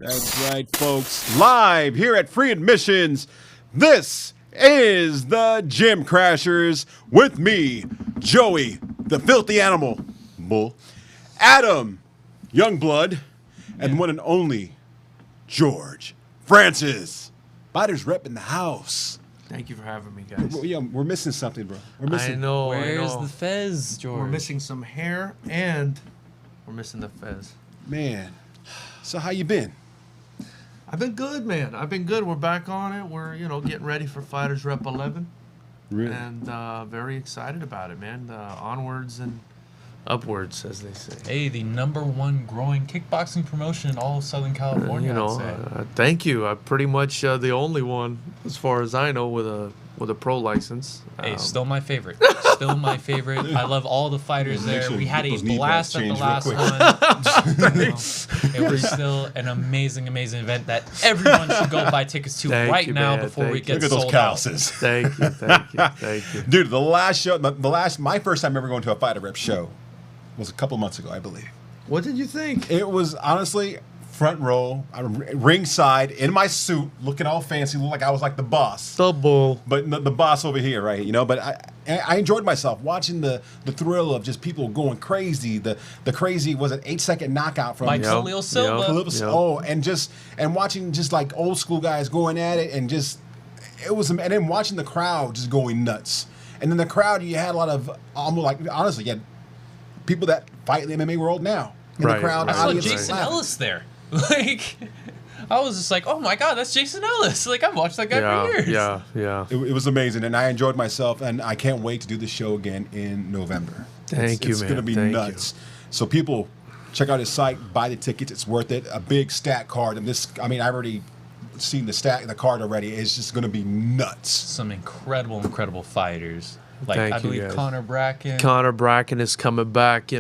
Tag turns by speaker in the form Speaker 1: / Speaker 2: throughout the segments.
Speaker 1: That's right, folks. Live here at Free Admissions, this is the Gym Crashers with me, Joey, the Filthy Animal, Bull, Adam, Youngblood, and one and only George Francis. Fighters Rep in the house.
Speaker 2: Thank you for having me, guys.
Speaker 1: We're missing something, bro. We're missing.
Speaker 2: I know.
Speaker 3: Where's the fez, George?
Speaker 2: We're missing some hair and we're missing the fez.
Speaker 1: Man, so how you been?
Speaker 2: I've been good, man. I've been good. We're back on it. We're, getting ready for Fighters Rep 11.
Speaker 1: Really?
Speaker 2: And very excited about it, man. Onwards and upwards, as they say.
Speaker 3: Hey, the #1 growing kickboxing promotion in all of Southern California. I'd say.
Speaker 2: Thank you. I'm pretty much the only one, as far as I know, with a pro license.
Speaker 3: Hey, still my favorite. Still my favorite. I love all the fighters there.
Speaker 1: sure
Speaker 3: We had a
Speaker 1: those knee
Speaker 3: blast at the
Speaker 1: pads change
Speaker 3: last
Speaker 1: real
Speaker 3: one. It was still an amazing event that everyone should go buy tickets to
Speaker 2: Thank you,
Speaker 3: now
Speaker 2: man.
Speaker 3: before
Speaker 2: Thank
Speaker 3: we
Speaker 2: you.
Speaker 3: get
Speaker 1: Look at those
Speaker 3: sold out.
Speaker 1: calluses.
Speaker 2: Thank you. Thank you.
Speaker 1: Dude, the last show, my first time ever going to a Fighter Rep show was a couple months ago, I believe.
Speaker 2: What did you think?
Speaker 1: It was honestly front row, ringside, in my suit, looking all fancy, looked like I was like the boss.
Speaker 2: The bull.
Speaker 1: But the boss over here, right? But I enjoyed myself watching the thrill of just people going crazy. The crazy, was it 8-second knockout from
Speaker 3: Mike
Speaker 2: Yep.
Speaker 3: Khalil Silva.
Speaker 1: Phillips.
Speaker 2: Yep.
Speaker 1: Oh, and watching just like old school guys going at it, and then watching the crowd just going nuts. And then the crowd, you had a lot of almost like, honestly, you had people that fight in the MMA world now in
Speaker 2: Right,
Speaker 1: the crowd.
Speaker 2: right.
Speaker 1: The
Speaker 3: I saw
Speaker 1: audience
Speaker 3: Jason
Speaker 1: laughing.
Speaker 3: Ellis there. Like, I was just like, oh my God, that's Jason Ellis. Like, I've watched that guy for years.
Speaker 2: Yeah.
Speaker 1: It was amazing, and I enjoyed myself, and I can't wait to do the show again in November.
Speaker 2: Thank you,
Speaker 1: It's
Speaker 2: man.
Speaker 1: going to be
Speaker 2: Thank
Speaker 1: nuts. So people, check out his site, buy the tickets. It's worth it. A big stat card, and I've already seen the card already. It's just going to be nuts.
Speaker 3: Some incredible fighters. Like,
Speaker 2: Thank
Speaker 3: I
Speaker 2: you,
Speaker 3: believe
Speaker 2: guys.
Speaker 3: Connor Bracken.
Speaker 2: Connor Bracken is coming back,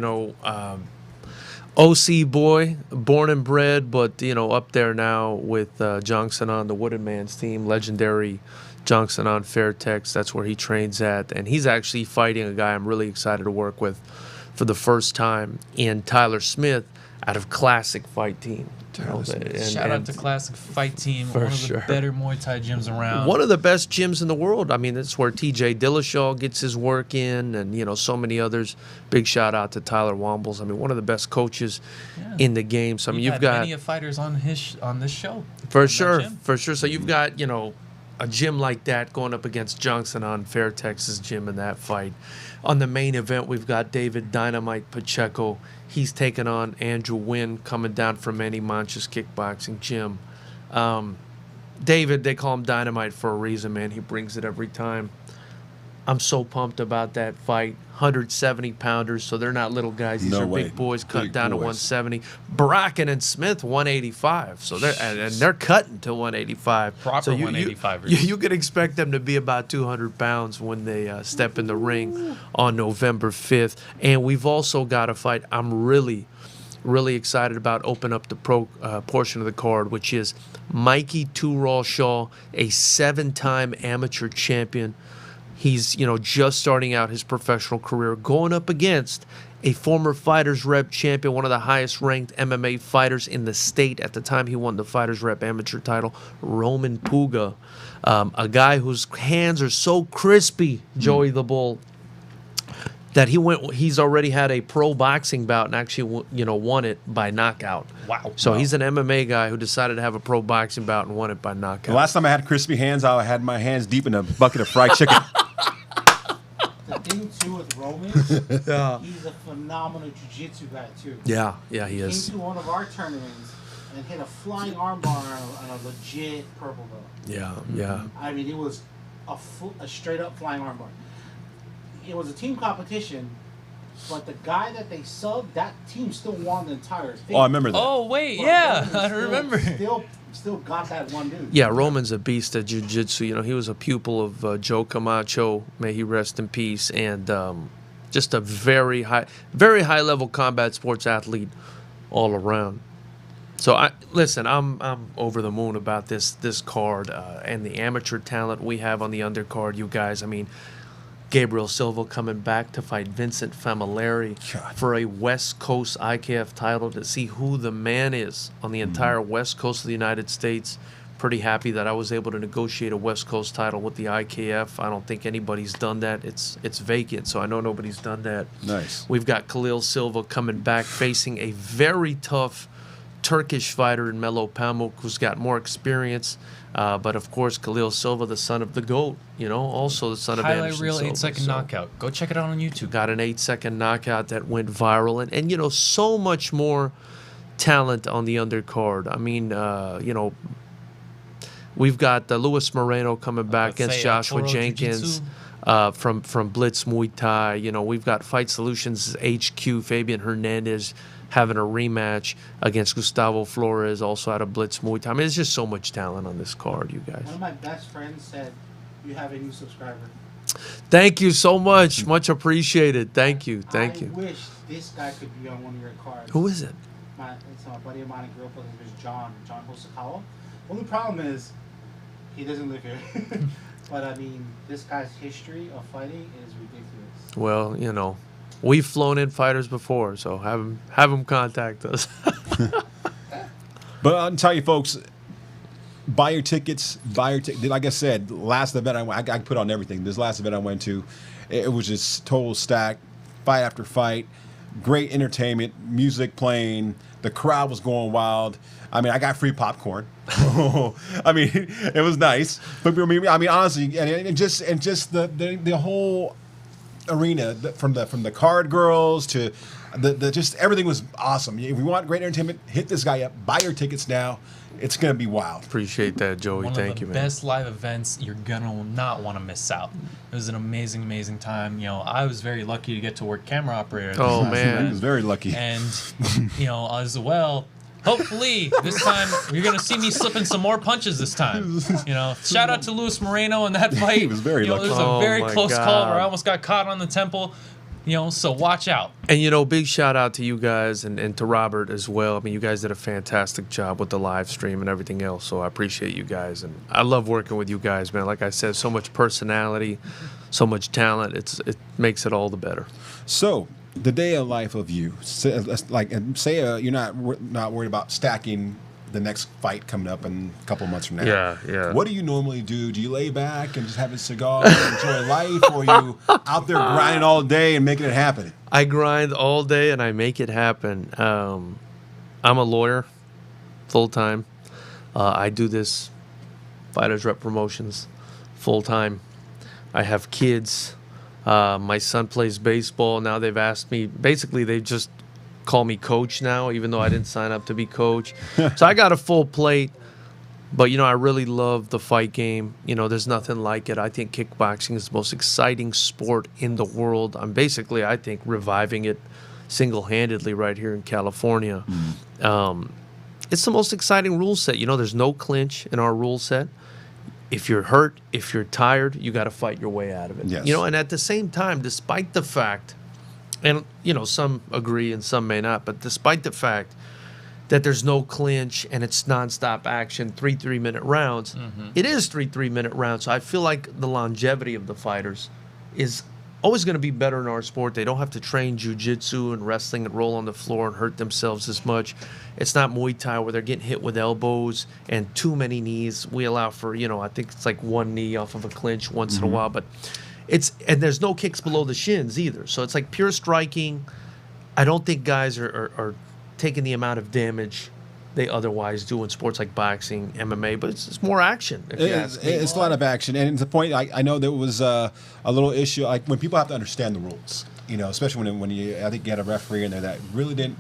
Speaker 2: OC boy, born and bred, but, up there now with Johnson on the Wooden Man's team, legendary Johnson on Fairtex. That's where he trains at. And he's actually fighting a guy I'm really excited to work with for the first time in Tyler Smith out of Classic Fight Team.
Speaker 3: Shout out to Classic Fight Team,
Speaker 2: For
Speaker 3: one of the
Speaker 2: sure.
Speaker 3: better Muay Thai gyms around.
Speaker 2: One of the best gyms in the world. I mean, that's where TJ Dillashaw gets his work in, and so many others. Big shout out to Tyler Wombles. I mean, one of the best coaches in the game. So I mean,
Speaker 3: We've
Speaker 2: you've
Speaker 3: had
Speaker 2: got
Speaker 3: many of fighters on this show.
Speaker 2: for
Speaker 3: that
Speaker 2: sure.
Speaker 3: gym.
Speaker 2: So you've got a gym like that going up against Johnson on Fairtex's gym in that fight. On the main event, we've got David Dynamite Pacheco. He's taking on Andrew Wynn, coming down from Manny Mancha's kickboxing gym. David, they call him Dynamite for a reason, man. He brings it every time. I'm so pumped about that fight. 170-pounders, so they're not little guys. These
Speaker 1: No
Speaker 2: are
Speaker 1: way.
Speaker 2: big boys cut
Speaker 1: Big
Speaker 2: down to
Speaker 1: boys.
Speaker 2: 170. Bracken and Smith, 185. So they're cutting to 185.
Speaker 3: Proper
Speaker 2: so
Speaker 3: 185ers.
Speaker 2: You could expect them to be about 200 pounds when they step in the ring on November 5th. And we've also got a fight I'm really excited about, open up the pro portion of the card, which is Mikey Two-Raw Shaw, a 7-time amateur champion. He's, just starting out his professional career, going up against a former Fighters Rep champion, one of the highest ranked MMA fighters in the state at the time he won the Fighters Rep amateur title, Roman Puga, a guy whose hands are so crispy, Joey the Bull, that he's already had a pro boxing bout and actually won it by knockout.
Speaker 3: Wow.
Speaker 2: So he's an MMA guy who decided to have a pro boxing bout and won it by knockout.
Speaker 1: The last time I had crispy hands, I had my hands deep in a bucket of fried chicken.
Speaker 4: The thing too with Roman, he's a phenomenal jiu-jitsu guy too.
Speaker 2: Yeah, he
Speaker 4: He
Speaker 2: is.
Speaker 4: came to one of our tournaments and hit a flying armbar on a legit purple belt.
Speaker 2: Yeah.
Speaker 4: I mean, it was a straight up flying armbar. It was a team competition, but the guy that they subbed, that team still won the entire thing.
Speaker 1: Oh, I remember that.
Speaker 3: Oh, wait,
Speaker 4: But
Speaker 3: yeah,
Speaker 4: Roman
Speaker 3: I
Speaker 4: still-
Speaker 3: remember.
Speaker 4: Still got that one dude.
Speaker 2: Yeah, Roman's a beast at jiu-jitsu. He was a pupil of Joe Camacho, may he rest in peace, and just a very high level combat sports athlete all around. So I'm over the moon about this card and the amateur talent we have on the undercard. You guys, I mean, Gabriel Silva coming back to fight Vincent Familari
Speaker 1: God.
Speaker 2: for a West Coast IKF title, to see who the man is on the entire West Coast of the United States. Pretty happy that I was able to negotiate a West Coast title with the IKF. I don't think anybody's done that. It's vacant, so I know nobody's done that.
Speaker 1: Nice.
Speaker 2: We've got Khalil Silva coming back, facing a very tough Turkish fighter in Melo Pamuk, who's got more experience. But of course, Khalil Silva, the son of the GOAT, also the son of
Speaker 3: Highlight
Speaker 2: Anderson
Speaker 3: reel
Speaker 2: Silva.
Speaker 3: 8-second knockout. Go check it out on YouTube.
Speaker 2: Got an 8-second knockout that went viral, and so much more talent on the undercard. I mean, we've got Luis Moreno coming back against Joshua
Speaker 3: Toro
Speaker 2: Jenkins from Blitz Muay Thai. We've got Fight Solutions HQ, Fabian Hernandez having a rematch against Gustavo Flores, also out of Blitz Muay Thai. I mean, there's just so much talent on this card, you guys.
Speaker 4: One of my best friends said, "You have a new subscriber."
Speaker 2: Thank you so much. Much appreciated. Thank you.
Speaker 4: I
Speaker 2: you.
Speaker 4: wish this guy could be on one of your cards.
Speaker 2: Who is it?
Speaker 4: It's my buddy of mine. I grew up with him. His name is John Hosokawa. Only problem is he doesn't live here. But I mean, this guy's history of fighting is ridiculous.
Speaker 2: Well, we've flown in fighters before, so have them contact us.
Speaker 1: But I'll tell you, folks, buy your tickets. Like I said, last event I put on everything. This last event I went to, it was just total stack, fight after fight, great entertainment, music playing. The crowd was going wild. I mean, I got free popcorn. I mean, it was nice. But I mean, honestly, and just the whole arena, from the card girls to the just everything was awesome. If you want great entertainment, hit this guy up. Buy your tickets now. It's gonna be wild.
Speaker 2: Appreciate that, Joey. Thank you, man.
Speaker 3: One of the best live events you're gonna not want to miss out. It was an amazing time. I was very lucky to get to work camera operator.
Speaker 2: Oh man,
Speaker 1: I was very lucky.
Speaker 3: And as well. Hopefully this time you're gonna see me slipping some more punches this time. Shout out to Luis Moreno in that fight.
Speaker 1: He was very lucky.
Speaker 3: It was
Speaker 2: Oh
Speaker 3: a very
Speaker 2: my
Speaker 3: close call where I
Speaker 2: God.
Speaker 3: almost got caught on the temple. So watch out.
Speaker 2: And big shout out to you guys and to Robert as well. I mean, you guys did a fantastic job with the live stream and everything else. So I appreciate you guys, and I love working with you guys, man. Like I said, so much personality, so much talent. It makes it all the better.
Speaker 1: So, the day of life of you, say you're not worried about stacking the next fight coming up in a couple months from now.
Speaker 2: Yeah.
Speaker 1: What do you normally do? Do you lay back and just have a cigar and enjoy life, or are you out there grinding all day and making it happen?
Speaker 2: I grind all day and I make it happen. I'm a lawyer, full time. I do this Fighters Rep Promotions full time. I have kids. My son plays baseball. Now they've asked me, basically they just call me coach now, even though I didn't sign up to be coach. So I got a full plate. But, I really love the fight game. There's nothing like it. I think kickboxing is the most exciting sport in the world. I'm basically, I think, reviving it single-handedly right here in California. It's the most exciting rule set. There's no clinch in our rule set. If you're hurt, if you're tired, you got to fight your way out of it.
Speaker 1: Yes.
Speaker 2: And at the same time, despite the fact, and, some agree and some may not, but despite the fact that there's no clinch and it's nonstop action, 3 3-minute rounds, it is 3 3-minute rounds. So I feel like the longevity of the fighters is always going to be better in our sport. They don't have to train jiu-jitsu and wrestling and roll on the floor and hurt themselves as much. It's not Muay Thai where they're getting hit with elbows and too many knees. We allow for, I think it's like one knee off of a clinch once in a while, but and there's no kicks below the shins either. So it's like pure striking. I don't think guys are taking the amount of damage they otherwise do in sports like boxing, MMA, but it's more action. If you ask me.
Speaker 1: It's a lot of action, and to the point, I know there was a little issue, like when people have to understand the rules, especially when I think you had a referee in there that really didn't,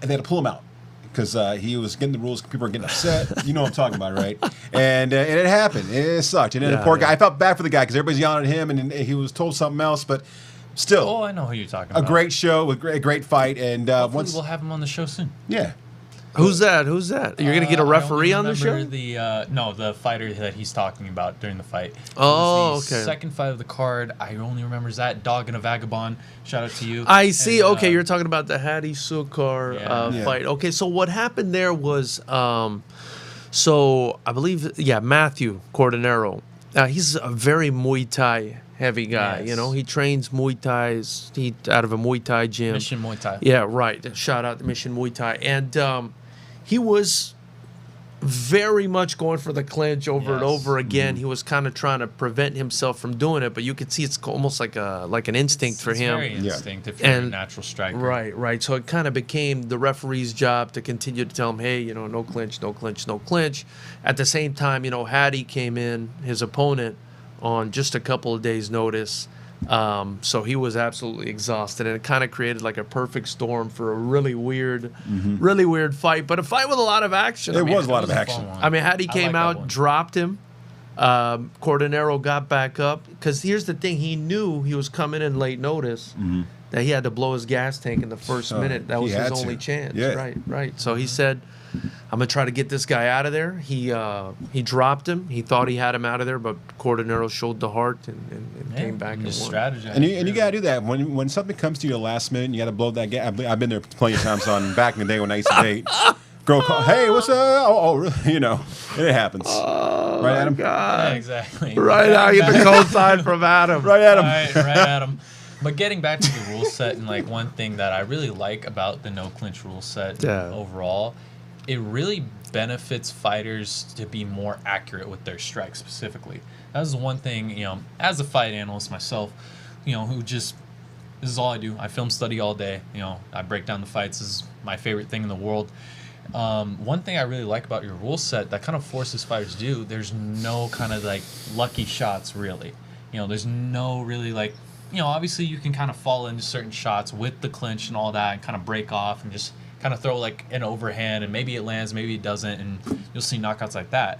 Speaker 1: and they had to pull him out because he was getting the rules, people were getting upset. You know what I'm talking about, right? And it happened. It sucked. And then the poor guy, I felt bad for the guy because everybody's yelling at him, and he was told something else, but still.
Speaker 3: Oh, I know who you're talking about.
Speaker 1: A great show with a great fight, and
Speaker 3: Hopefully we'll have him on the show soon.
Speaker 1: Yeah.
Speaker 2: Who's that? You're going to get a referee on the show?
Speaker 3: The fighter that he's talking about during the fight.
Speaker 2: Oh,
Speaker 3: it was the
Speaker 2: okay.
Speaker 3: second fight of the card. I only remember that Dog and a Vagabond. Shout out to you.
Speaker 2: I see.
Speaker 3: And,
Speaker 2: Okay, you're talking about the Hadi Sukar fight. Okay, so what happened there was, so I believe, Matthew Cordonero He's a very Muay Thai heavy guy.
Speaker 3: Yes.
Speaker 2: You know, he trains Muay Thai. He out of a Muay Thai gym.
Speaker 3: Mission Muay Thai.
Speaker 2: Yeah, right. Shout out to Mission Muay Thai. And he was very much going for the clinch over and
Speaker 3: Yes.
Speaker 2: over again. He was kind of trying to prevent himself from doing it, but you could see it's almost like an instinct for
Speaker 3: It's
Speaker 2: him.
Speaker 3: very instinct if you're a natural striker.
Speaker 2: Right. So it kind of became the referee's job to continue to tell him, hey, you know, no clinch, no clinch, no clinch. At the same time, you know, Hattie came in, his opponent, on just a couple of days' notice. So he was absolutely exhausted, and it kind of created like a perfect storm for a really weird fight, but a fight with a lot of action.
Speaker 1: It was a lot
Speaker 3: It
Speaker 1: of
Speaker 3: was a
Speaker 1: action.
Speaker 3: fun one.
Speaker 2: I mean, Hattie
Speaker 3: I
Speaker 2: came
Speaker 3: like that
Speaker 2: out,
Speaker 3: one.
Speaker 2: dropped him. Cordonero got back up because here's the thing: he knew he was coming in late notice. That he had to blow his gas tank in the first minute. That
Speaker 1: he
Speaker 2: was his
Speaker 1: had
Speaker 2: only
Speaker 1: to.
Speaker 2: chance.
Speaker 1: Yeah.
Speaker 2: Right. So he said, "I'm gonna try to get this guy out of there." He dropped him. He thought he had him out of there, but Cordonero showed the heart and
Speaker 3: Yeah,
Speaker 2: came back and
Speaker 3: just
Speaker 2: won.
Speaker 3: strategize.
Speaker 1: And you got to do that when something comes to you the last minute. You got to blow that gas. I've been there plenty of times on back in the day when I used to date. Girl call, hey, what's up? Oh, really? You know, it happens. Right, Adam?
Speaker 3: Yeah, exactly.
Speaker 2: Right now, you get the co-sign from Adam.
Speaker 1: Right, Adam.
Speaker 3: Right, Adam. But getting back to the rule set, and like one thing that I really like about the no clinch rule set overall, it really benefits fighters to be more accurate with their strikes specifically. That was the one thing, you know, as a fight analyst myself, you know, who just, this is all I do. I film study all day. You know, I break down the fights. This is my favorite thing in the world. One thing I really like about your rule set that kind of forces fighters to do, there's no kind of like lucky shots really. You know, there's no really like, you know, obviously you can kind of fall into certain shots with the clinch and all that and kind of break off and just kind of throw like an overhand and maybe it lands, maybe it doesn't, and you'll see knockouts like that.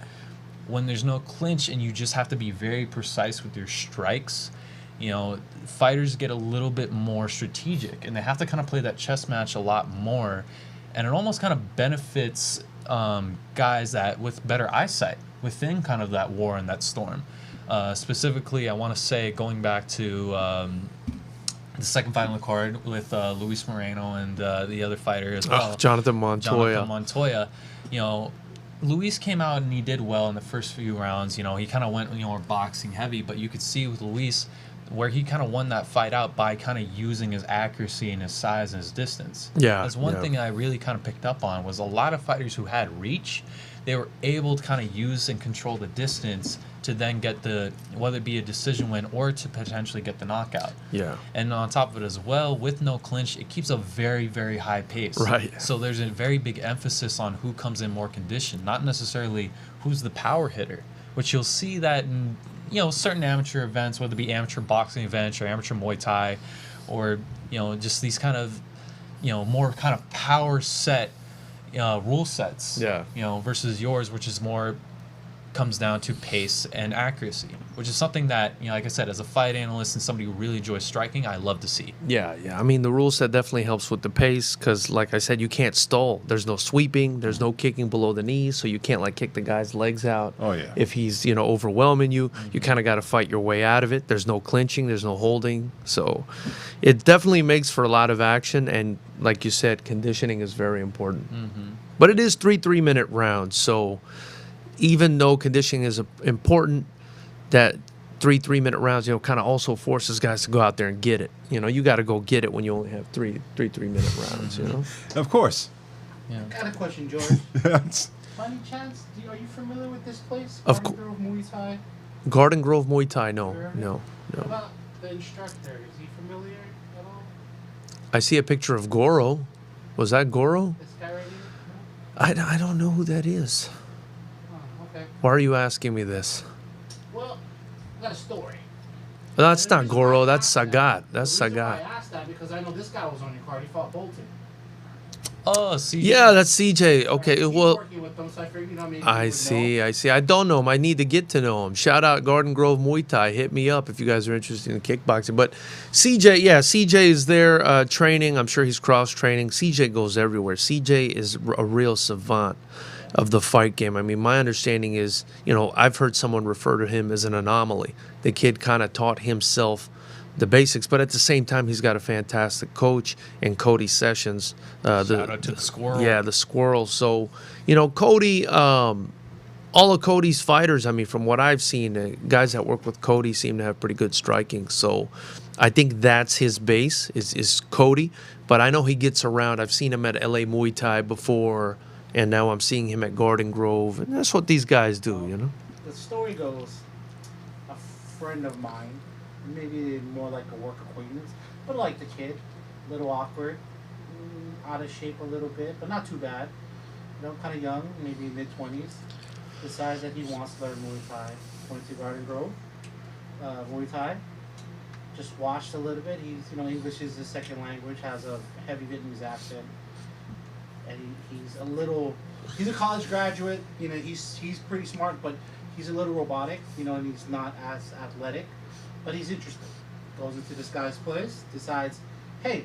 Speaker 3: When there's no clinch and you just have to be very precise with your strikes, you know, fighters get a little bit more strategic and they have to kind of play that chess match a lot more. And it almost kind of benefits guys that with better eyesight within kind of that war and that storm. Specifically, I want to say going back to the second fight on the card with Luis Moreno and the other fighter as well,
Speaker 2: Jonathan Montoya.
Speaker 3: You know, Luis came out and he did well in the first few rounds. You know, he kind of went, you know, boxing heavy, but you could see with Luis where he kind of won that fight out by kind of using his accuracy and his size and his distance.
Speaker 2: Yeah,
Speaker 3: That's one thing I really kind of picked up on was a lot of fighters who had reach, they were able to kind of use and control the distance to then get the, whether it be a decision win or to potentially get the knockout.
Speaker 2: Yeah.
Speaker 3: And on top of it as well, with no clinch, it keeps a very, very high pace.
Speaker 2: Right.
Speaker 3: So there's a very big emphasis on who comes in more conditioned, not necessarily who's the power hitter, which you'll see that in, you know, certain amateur events, whether it be amateur boxing events or amateur Muay Thai, or, you know, just these kind of, you know, more kind of power set rule sets.
Speaker 2: Yeah.
Speaker 3: You know, versus yours, which is more comes down to pace and accuracy, which is something that, you know, like I said, as a fight analyst and somebody who really enjoys striking, I love to see.
Speaker 2: Yeah. I mean, the rule set definitely helps with the pace because, like I said, you can't stall. There's no sweeping. There's no kicking below the knees, so you can't, like, kick the guy's legs out.
Speaker 1: Oh, yeah.
Speaker 2: If he's, you know, overwhelming you, you kind of got to fight your way out of it. There's no clinching. There's no holding. So it definitely makes for a lot of action, and like you said, conditioning is very important. But it is 3 3-minute rounds, so even though conditioning is important, that 3 3-minute rounds, you know, kind of also forces guys to go out there and get it. You know, you got to go get it when you only have 3 3-minute rounds, you know?
Speaker 1: Of course.
Speaker 3: Yeah.
Speaker 4: Got a question, George.
Speaker 1: That's-
Speaker 4: By any chance, are you familiar with this place?
Speaker 2: Of
Speaker 4: Garden Grove Muay Thai?
Speaker 2: Garden Grove Muay Thai, no.
Speaker 4: What about the instructor? Is he familiar at all?
Speaker 2: I see a picture of Goro. Was that Goro?
Speaker 4: This guy right here? No?
Speaker 2: I don't know who that is.
Speaker 4: Oh, okay.
Speaker 2: Why are you asking me this?
Speaker 4: Well, I got a story.
Speaker 2: That's
Speaker 4: And the
Speaker 2: not
Speaker 4: reason why
Speaker 2: Goro.
Speaker 4: I
Speaker 2: That's
Speaker 4: asked that-
Speaker 2: Sagat. That's
Speaker 4: the reason why I
Speaker 2: Sagat.
Speaker 4: asked that because I know this guy was on your card. He fought Bolton.
Speaker 3: Oh, see.
Speaker 2: Yeah, that's CJ. Okay,
Speaker 4: He's
Speaker 2: well,
Speaker 4: working with them, so I figured, you know, maybe you
Speaker 2: I
Speaker 4: would
Speaker 2: see.
Speaker 4: know.
Speaker 2: I see. I don't know him. I need to get to know him. Shout out Garden Grove Muay Thai. Hit me up if you guys are interested in kickboxing. But CJ, yeah, CJ is there training. I'm sure he's cross training. CJ goes everywhere. CJ is a real savant of the fight game. I mean, my understanding is, you know, I've heard someone refer to him as an anomaly. The kid kind of taught himself the basics, but at the same time, he's got a fantastic coach in Cody Sessions.
Speaker 3: Shout out to the Squirrel.
Speaker 2: Yeah, the Squirrel. So, you know, Cody, all of Cody's fighters, I mean, from what I've seen, guys that work with Cody seem to have pretty good striking. So I think that's his base is Cody. But I know he gets around. I've seen him at LA Muay Thai before, and now I'm seeing him at Garden Grove. And that's what these guys do, you know?
Speaker 4: The story goes, a friend of mine, maybe more like a work acquaintance, but like the kid, a little awkward, out of shape a little bit, but not too bad. You know, kind of young, maybe mid-20s. Decides that he wants to learn Muay Thai. Went to Garden Grove, Muay Thai. Just watched a little bit. He's, you know, English is his second language. Has a heavy Vietnamese accent, and he's a college graduate. You know, he's pretty smart, but he's a little robotic. You know, and he's not as athletic, but he's interested. Goes into this guy's place. Decides, hey,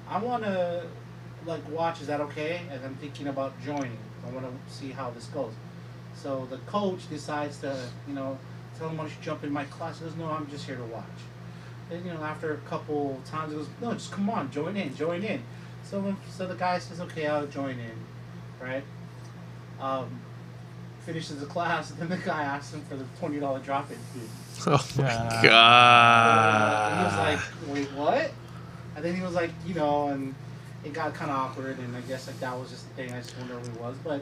Speaker 4: I want to watch. Is that okay? And I'm thinking about joining. I want to see how this goes. So the coach decides to, you know, tell him, why don't you jump in my class? He goes, no, I'm just here to watch. And, you know, after a couple times, he goes, no, just come on, join in. So the guy says, okay, I'll join in, right? Finishes the class, and then the guy asks him for the $20 drop-in fee.
Speaker 2: Oh, my
Speaker 4: And
Speaker 2: God.
Speaker 4: he was like, wait, what? And then he was like, you know, and it got kind of awkward, and I guess like that was just the thing. I just wonder who he was, but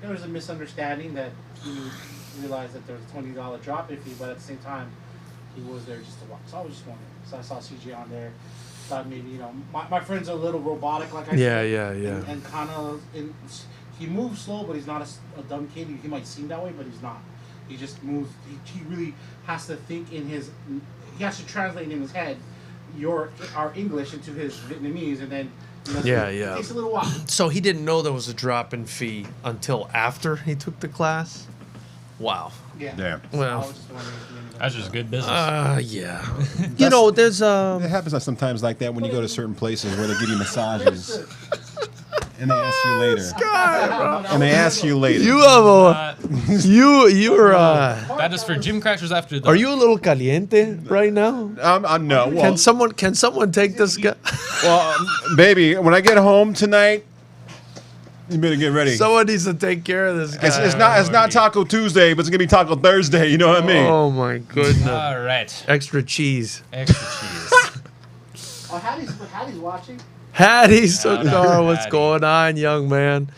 Speaker 4: there was a misunderstanding that he realized that there was a $20 drop-in fee, but at the same time, he was there just to watch. So I was just wondering. So I saw CJ on there. Thought maybe, you know, my friend's a little robotic, like I said.
Speaker 2: Yeah.
Speaker 4: And kind of, he moves slow, but he's not a dumb kid. He might seem that way, but he's not. He just moves. He really has to think he has to translate in his head our English into his Vietnamese, and then. You know, it takes a little while.
Speaker 2: So he didn't know there was a drop-in fee until after he took the class? Wow.
Speaker 4: Yeah.
Speaker 2: Well,
Speaker 4: I was just wondering if he ended up-
Speaker 3: That's just good business.
Speaker 2: yeah. You know, there's
Speaker 1: It happens sometimes like that when you go to certain places where they give you massages. And they ask you later.
Speaker 2: You have a you're
Speaker 3: That is for Gym Crashers After Dark.
Speaker 2: are you a little caliente right now?
Speaker 1: No. Well,
Speaker 2: Can someone take this guy?
Speaker 1: baby, when I get home tonight, you better get ready.
Speaker 2: Someone needs to take care of this guy.
Speaker 1: It's not Taco Tuesday, but it's gonna be Taco Thursday. You know what I mean?
Speaker 2: Oh my goodness.
Speaker 3: All right.
Speaker 2: Extra cheese.
Speaker 3: Extra cheese.
Speaker 4: Oh, Hattie's watching.
Speaker 2: Hattie Sodar, what's
Speaker 3: Hattie.
Speaker 2: going on, young man?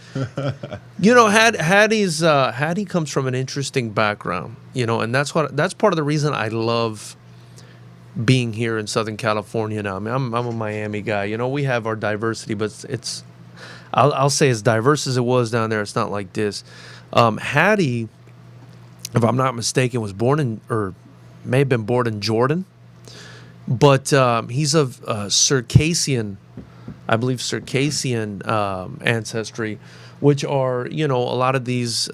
Speaker 2: You know, Hattie comes from an interesting background, you know, and that's part of the reason I love being here in Southern California now. I mean, I'm a Miami guy. You know, we have our diversity, but I'll say as diverse as it was down there, it's not like this. Hattie, if I'm not mistaken, was may have been born in Jordan, but he's of Circassian ancestry, which are, you know, a lot of these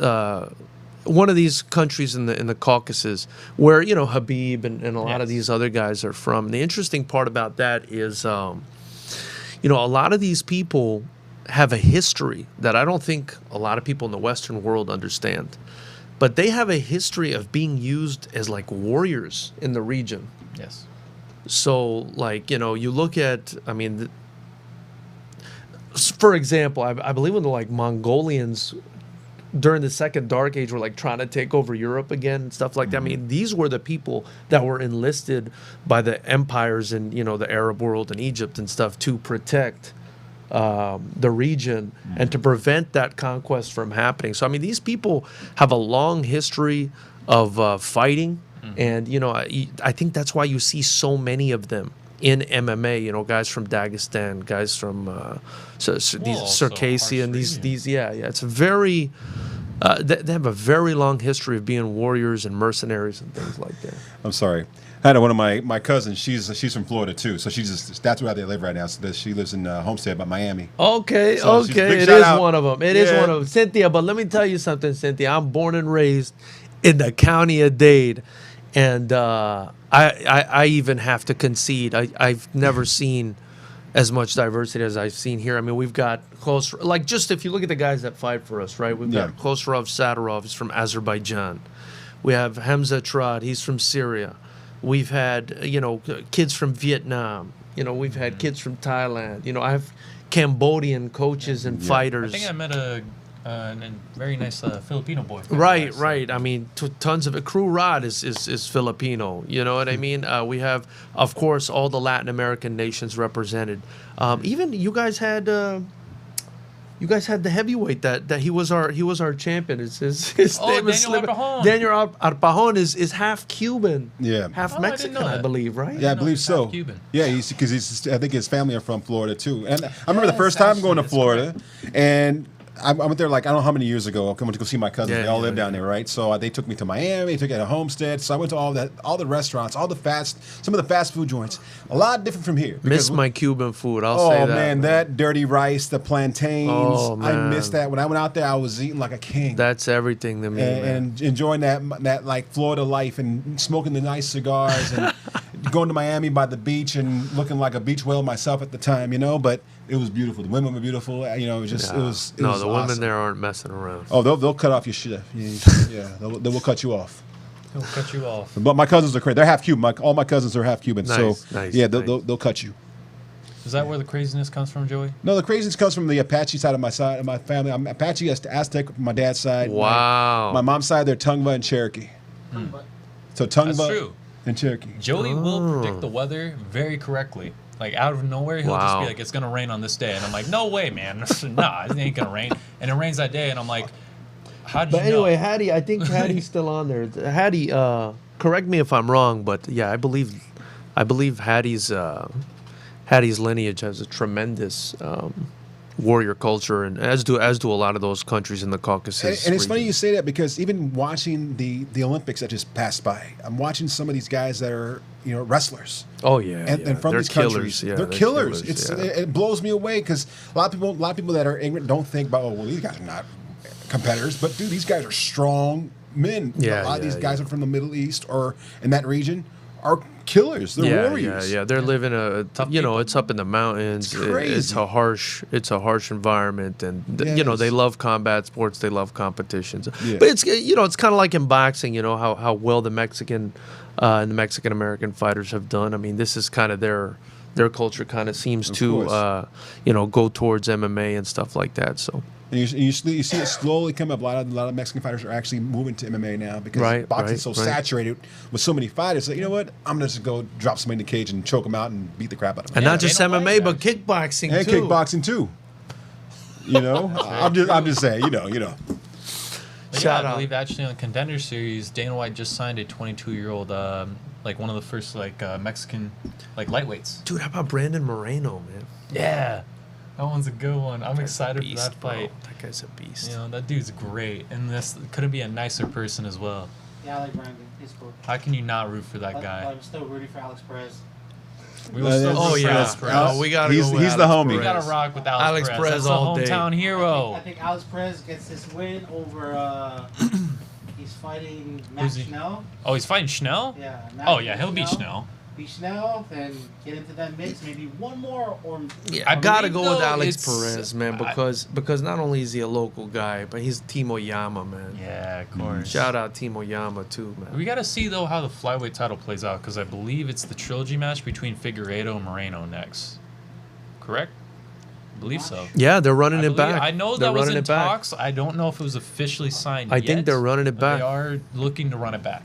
Speaker 2: one of these countries in the Caucasus where, you know, Habib and a lot of these other guys are from. And the interesting part about that is, you know, a lot of these people have a history that I don't think a lot of people in the Western world understand. But they have a history of being used as like warriors in the region.
Speaker 3: Yes.
Speaker 2: So, like, you know, you look at, I mean, for example, I believe when the like Mongolians during the Second Dark Age were like trying to take over Europe again and stuff like that. I mean, these were the people that were enlisted by the empires in, you know, the Arab world and Egypt and stuff to protect the region and to prevent that conquest from happening. So, I mean, these people have a long history of fighting. And, you know, I think that's why you see so many of them in MMA, you know, guys from Dagestan, guys from these Circassian, these it's very, they have a very long history of being warriors and mercenaries and things like that.
Speaker 1: I'm sorry. I had one of my cousins. She's from Florida too, so that's where they live right now. So she lives in Homestead by Miami.
Speaker 2: Okay,
Speaker 1: So she's a big
Speaker 2: it
Speaker 1: shout
Speaker 2: is
Speaker 1: out.
Speaker 2: one of them. It is one of them, Cynthia. But let me tell you something, Cynthia. I'm born and raised in the county of Dade, and I even have to concede. I've never seen as much diversity as I've seen here. I mean, we've got like just if you look at the guys that fight for us, right? We've got Khosrow Sadarov, he's from Azerbaijan. We have Hamza Trad, he's from Syria. We've had, you know, kids from Vietnam. You know, we've had kids from Thailand. You know, I have Cambodian coaches and fighters.
Speaker 3: I think I met a and very nice Filipino boy.
Speaker 2: Right,
Speaker 3: So-
Speaker 2: right. I mean, tons of it. Crew Rod is Filipino. You know what I mean? We have, of course, all the Latin American nations represented. Even you guys had the heavyweight that he was our champion. His name is
Speaker 3: Daniel Arpajon.
Speaker 2: Daniel Arpajon is half Cuban,
Speaker 1: Yeah.
Speaker 2: half
Speaker 3: Oh, I didn't
Speaker 2: Mexican,
Speaker 3: know
Speaker 2: I
Speaker 3: that.
Speaker 2: believe, right?
Speaker 1: Yeah, I
Speaker 3: know
Speaker 1: believe
Speaker 3: he's
Speaker 1: so.
Speaker 3: half Cuban.
Speaker 1: Yeah, because I think his family are from Florida too. And I remember the first time
Speaker 3: actually,
Speaker 1: going to
Speaker 3: that's
Speaker 1: Florida, and I went there like I don't know how many years ago. I went to go see my cousins.
Speaker 2: Yeah,
Speaker 1: They all
Speaker 2: yeah,
Speaker 1: live down
Speaker 2: yeah.
Speaker 1: there, right? So they took me to Miami. They took me to Homestead. So I went to all the restaurants, some of the fast food joints. A lot different from here.
Speaker 2: Miss
Speaker 1: because-
Speaker 2: my Cuban food. I'll say
Speaker 1: Oh
Speaker 2: that.
Speaker 1: man, that dirty rice, the plantains.
Speaker 2: Oh,
Speaker 1: I
Speaker 2: man.
Speaker 1: missed that. When I went out there, I was eating like a king.
Speaker 2: That's everything to me, man.
Speaker 1: and enjoying that like Florida life and smoking the nice cigars and going to Miami by the beach and looking like a beach whale myself at the time, But it was beautiful. The women were beautiful. It was just it was. It
Speaker 2: no,
Speaker 1: was
Speaker 2: the
Speaker 1: awesome.
Speaker 2: women there aren't messing around.
Speaker 1: Oh, they'll cut off your shit. Yeah, they will cut you off.
Speaker 3: He'll cut you off.
Speaker 1: But my cousins are crazy. They're half Cuban. All my cousins are half Cuban.
Speaker 2: Nice,
Speaker 1: so
Speaker 2: nice,
Speaker 1: yeah,
Speaker 2: nice.
Speaker 1: they'll cut you.
Speaker 3: Is that where the craziness comes from, Joey?
Speaker 1: No, the craziness comes from the Apache side of my family. I'm Apache, Aztec, from my dad's side.
Speaker 2: Wow.
Speaker 1: My mom's side, they're Tongva and Cherokee. So Tongva
Speaker 3: That's true.
Speaker 1: and Cherokee.
Speaker 3: Joey will
Speaker 2: Oh.
Speaker 3: predict the weather very correctly. Like out of nowhere, he'll just
Speaker 2: Wow.
Speaker 3: be like, "It's gonna rain on this day," and I'm like, "No way, man! Nah, it ain't gonna rain." And it rains that day, and I'm like, "How did
Speaker 2: But
Speaker 3: you
Speaker 2: anyway,
Speaker 3: know?"
Speaker 2: Hattie, I think Hattie's still on there. Hattie, correct me if I'm wrong, but yeah, I believe Hattie's lineage has a tremendous warrior culture, and as do a lot of those countries in the Caucasus.
Speaker 1: And it's funny
Speaker 2: region.
Speaker 1: you say that because even watching the Olympics that just passed by, I'm watching some of these guys that are wrestlers.
Speaker 2: Oh yeah,
Speaker 1: And from
Speaker 2: they're
Speaker 1: these
Speaker 2: killers.
Speaker 1: countries,
Speaker 2: Yeah,
Speaker 1: they're killers. It's
Speaker 2: yeah.
Speaker 1: it blows me away because a lot of people that are ignorant don't think about, oh well, these guys are not competitors, but dude, these guys are strong men.
Speaker 2: Yeah,
Speaker 1: A lot of these
Speaker 2: yeah,
Speaker 1: guys
Speaker 2: yeah.
Speaker 1: are from the Middle East or in that region are killers. They're warriors.
Speaker 2: Yeah. They're living
Speaker 3: Tough
Speaker 2: you know,
Speaker 3: people.
Speaker 2: it's up in the mountains.
Speaker 1: It's crazy.
Speaker 2: It's a harsh environment, and
Speaker 1: Yes.
Speaker 2: they love combat sports. They love competitions.
Speaker 1: Yeah.
Speaker 2: But it's it's kind of like in boxing. How well the Mexican and the Mexican American fighters have done. I mean, this is kind of their culture. Kind of seems
Speaker 1: Of
Speaker 2: to
Speaker 1: course.
Speaker 2: go towards MMA and stuff like that. So.
Speaker 1: And you see it slowly come up. A lot of Mexican fighters are actually moving to MMA now because
Speaker 2: Right,
Speaker 1: boxing's so
Speaker 2: right, right.
Speaker 1: saturated with so many fighters. So you know what? I'm gonna just go drop somebody in the cage and choke them out and beat the crap out of them.
Speaker 2: And
Speaker 3: Yeah,
Speaker 2: not just
Speaker 3: Dana
Speaker 2: MMA,
Speaker 3: White,
Speaker 2: but kickboxing
Speaker 1: And
Speaker 2: too.
Speaker 1: kickboxing too. I'm just saying.
Speaker 3: But
Speaker 2: Shout
Speaker 3: I
Speaker 2: out.
Speaker 3: believe actually on Contender Series, Dana White just signed a 22-year-old, like one of the first Mexican lightweights.
Speaker 2: Dude, how about Brandon Moreno, man?
Speaker 3: Yeah, that one's a good one. I'm excited
Speaker 2: Beast,
Speaker 3: for that
Speaker 2: bro.
Speaker 3: fight.
Speaker 2: That guy's a beast.
Speaker 3: You know, that dude's great, and this couldn't be a nicer person as well.
Speaker 4: Yeah, I like Brandon. He's cool.
Speaker 3: How can you not root for that
Speaker 4: But
Speaker 3: guy?
Speaker 4: I'm still rooting for Alex Perez.
Speaker 3: We will still
Speaker 2: Oh
Speaker 3: root for
Speaker 2: yeah,
Speaker 3: Alex Perez.
Speaker 2: No, we gotta
Speaker 1: He's-
Speaker 2: go with
Speaker 1: he's the
Speaker 2: Alex
Speaker 1: homie.
Speaker 3: We
Speaker 2: Perez.
Speaker 3: gotta rock with Alex,
Speaker 2: Alex Perez
Speaker 3: That's
Speaker 2: all
Speaker 3: the
Speaker 2: day.
Speaker 3: hometown hero.
Speaker 4: I think Alex Perez gets this win over. He's fighting Matt
Speaker 3: Who's he?
Speaker 4: Schnell.
Speaker 3: Oh, he's fighting Schnell?
Speaker 4: Yeah. Matt
Speaker 3: Oh yeah, he'll beat Schnell.
Speaker 4: Beat Schnell, then get into that mix. Maybe one more or.
Speaker 2: Yeah,
Speaker 3: I
Speaker 2: I gotta
Speaker 3: believe,
Speaker 2: go with
Speaker 3: though,
Speaker 2: Alex
Speaker 3: it's-
Speaker 2: Perez, man, because not only is he a local guy, but he's Timo Yama, man.
Speaker 3: Yeah, of course.
Speaker 2: Shout out Timo Yama too, man.
Speaker 3: We got to see though how the flyweight title plays out because I believe it's the trilogy match between Figueiredo and Moreno next. Correct? I believe so.
Speaker 2: Yeah, they're running
Speaker 3: I
Speaker 2: it
Speaker 3: believe-
Speaker 2: back.
Speaker 3: I know
Speaker 2: they're
Speaker 3: that was
Speaker 2: running
Speaker 3: in
Speaker 2: it back.
Speaker 3: talks. I don't know if it was officially signed
Speaker 2: I
Speaker 3: yet.
Speaker 2: think they're running it
Speaker 3: but
Speaker 2: back.
Speaker 3: They are looking to run it back.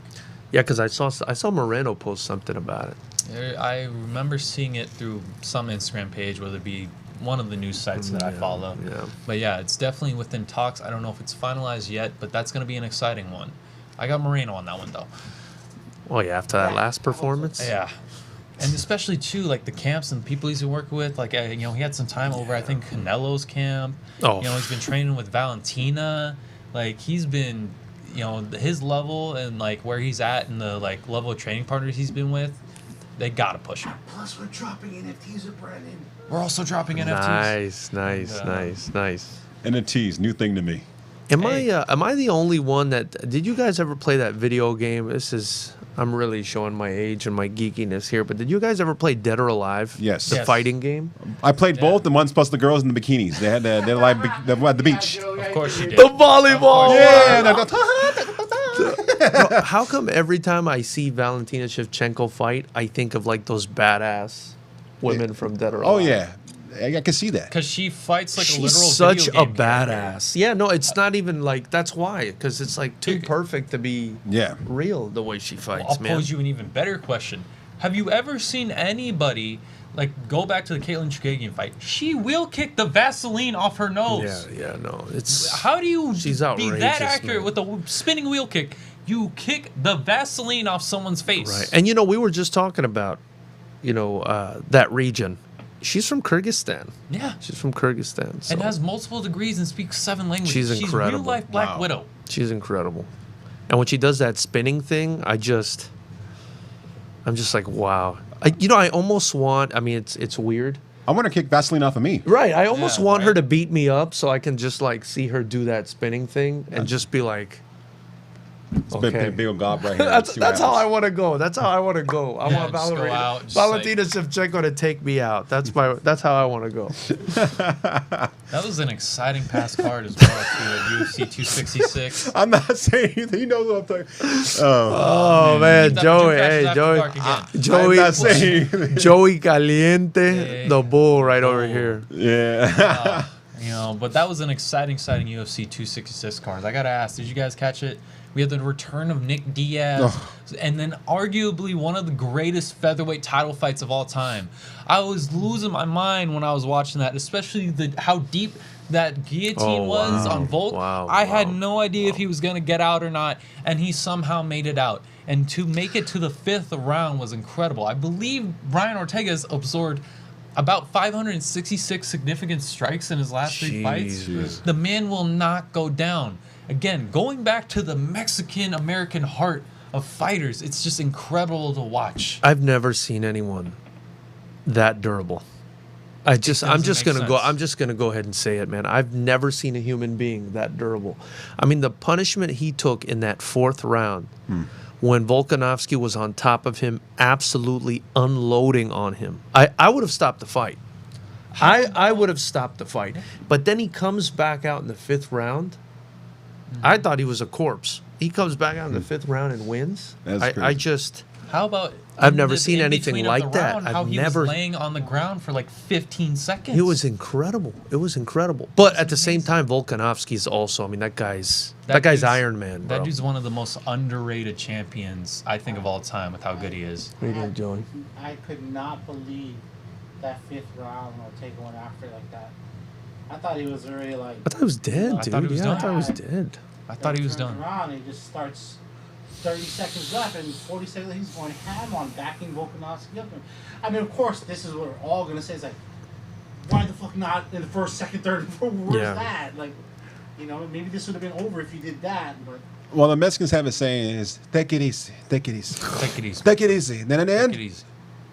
Speaker 2: Yeah, because I saw Moreno post something about it.
Speaker 3: I remember seeing it through some Instagram page, whether it be one of the news sites that I
Speaker 2: Yeah,
Speaker 3: follow.
Speaker 2: yeah.
Speaker 3: But yeah, it's definitely within talks. I don't know if it's finalized yet, but that's going to be an exciting one. I got Moreno on that one though.
Speaker 2: Oh yeah, after that last performance.
Speaker 3: Yeah. And especially too, like the camps and the people he's been working with, like he had some time over. I think Canelo's camp.
Speaker 2: Oh.
Speaker 3: He's been training with Valentina. Like he's been, his level and like where he's at and the like level of training partners he's been with, they gotta push him.
Speaker 4: Plus, we're dropping NFTs of Brandon.
Speaker 3: We're also dropping NFTs.
Speaker 2: Nice.
Speaker 1: And a tease, new thing to me.
Speaker 2: Am
Speaker 3: Hey.
Speaker 2: I the only one that did you guys ever play that video game? I'm really showing my age and my geekiness here, but did you guys ever play Dead or Alive?
Speaker 1: Yes.
Speaker 2: The
Speaker 3: Yes.
Speaker 2: fighting game?
Speaker 1: I played both, the ones plus the girls in the bikinis. They had they're like at the beach.
Speaker 3: Of course you did.
Speaker 2: The volleyball.
Speaker 1: Yeah, and I go,
Speaker 2: Bro, how come every time I see Valentina Shevchenko fight, I think of like those badass women from Dead or Alive?
Speaker 1: oh yeah. I can see that.
Speaker 3: Because she fights like a
Speaker 2: She's
Speaker 3: literal
Speaker 2: such
Speaker 3: video
Speaker 2: a
Speaker 3: game character.
Speaker 2: badass. Yeah, no, it's not even like that's why. Because it's like too perfect to be real the way she fights,
Speaker 3: I'll
Speaker 2: man.
Speaker 3: pose you an even better question. Have you ever seen anybody like go back to the Caitlin Chukagian fight? She will kick the Vaseline off her nose.
Speaker 2: Yeah, no, it's
Speaker 3: How do you
Speaker 2: she's
Speaker 3: be
Speaker 2: outrageous,
Speaker 3: that accurate
Speaker 2: man.
Speaker 3: with a spinning wheel kick? You kick the Vaseline off someone's face.
Speaker 2: right. And we were just talking about, that region. She's from Kyrgyzstan.
Speaker 3: Yeah.
Speaker 2: She's from Kyrgyzstan. So
Speaker 3: And has multiple degrees and speaks 7 languages.
Speaker 2: She's incredible.
Speaker 3: She's real life Black
Speaker 1: Wow.
Speaker 3: Widow.
Speaker 2: she's incredible. And when she does that spinning thing, I'm just like, wow. I almost want. I mean, it's weird.
Speaker 1: I want to kick Vaseline off of me.
Speaker 2: Right. I almost
Speaker 3: Yeah,
Speaker 2: want her
Speaker 3: right.
Speaker 2: to beat me up so I can just like see her do that spinning thing and just be like, okay.
Speaker 1: Big old gob right here.
Speaker 2: That's how I want to go. That's how I want to go. I
Speaker 3: Yeah,
Speaker 2: want
Speaker 3: just go
Speaker 2: Valentina,
Speaker 3: out, just
Speaker 2: Valentina Shevchenko to take me out. That's how I want to go.
Speaker 3: That was an exciting past card as well, too, at UFC 266.
Speaker 1: I'm not saying he knows what I'm talking.
Speaker 2: Oh man,
Speaker 3: Keep that
Speaker 2: Joey,
Speaker 3: Jim Crashes
Speaker 2: hey
Speaker 3: After
Speaker 2: Joey,
Speaker 3: Dark again.
Speaker 2: Joey,
Speaker 1: I'm not saying.
Speaker 2: Joey Caliente,
Speaker 3: Yeah.
Speaker 2: the bull right over here.
Speaker 1: Yeah.
Speaker 3: But that was an exciting UFC 266 card. I gotta ask, did you guys catch it? We had the return of Nick Diaz, and then arguably one of the greatest featherweight title fights of all time. I was losing my mind when I was watching that, especially how deep that guillotine was on Volk. I had no idea if he was gonna get out or not, and he somehow made it out. And to make it to the 5th round was incredible. I believe Brian Ortega's absorbed about 566 significant strikes in his last 3 fights.
Speaker 2: Jesus.
Speaker 3: The man will not go down. Again, going back to the Mexican-American heart of fighters, it's just incredible to watch.
Speaker 2: I've never seen anyone that durable. I'm just gonna go ahead and say it, man. I've never seen a human being that durable. I mean, the punishment he took in that 4th round, when Volkanovski was on top of him, absolutely unloading on him. I would have stopped the fight. I would have stopped the fight. But then he comes back out in the 5th round. I thought he was a corpse. He comes back out in the 5th round and wins.
Speaker 3: How about
Speaker 2: I've never seen anything like that.
Speaker 3: How
Speaker 2: I've
Speaker 3: he
Speaker 2: never
Speaker 3: was laying on the ground for like 15 seconds.
Speaker 2: It was incredible. It was incredible. But at the same time, Volkanovski is also. I mean, that guy's
Speaker 3: dude's
Speaker 2: Iron Man, bro.
Speaker 3: That dude's one of the most underrated champions I think of all time with how good he is.
Speaker 2: What are you doing, Joey?
Speaker 4: I could not believe that 5th round Ortega went after like that. I thought he was already like.
Speaker 2: I thought he was dead,
Speaker 3: I
Speaker 2: dude.
Speaker 3: thought he was
Speaker 2: I
Speaker 3: done.
Speaker 2: thought he was dead.
Speaker 3: I thought he was
Speaker 4: turns
Speaker 3: done.
Speaker 4: Around, and he just starts 30 seconds left, and 40 seconds he's going ham on backing Volkanovski up. I mean, of course, this is what we're all gonna say. It's like, why the fuck not in the 1st, 2nd, 3rd, and 4th? Where's that? Like, maybe this would have been over if you did that. But
Speaker 1: Well, the Mexicans have a saying is take it easy, take it easy,
Speaker 3: Take it easy.
Speaker 1: take it easy. Then at the
Speaker 3: Take
Speaker 1: end,
Speaker 3: it easy.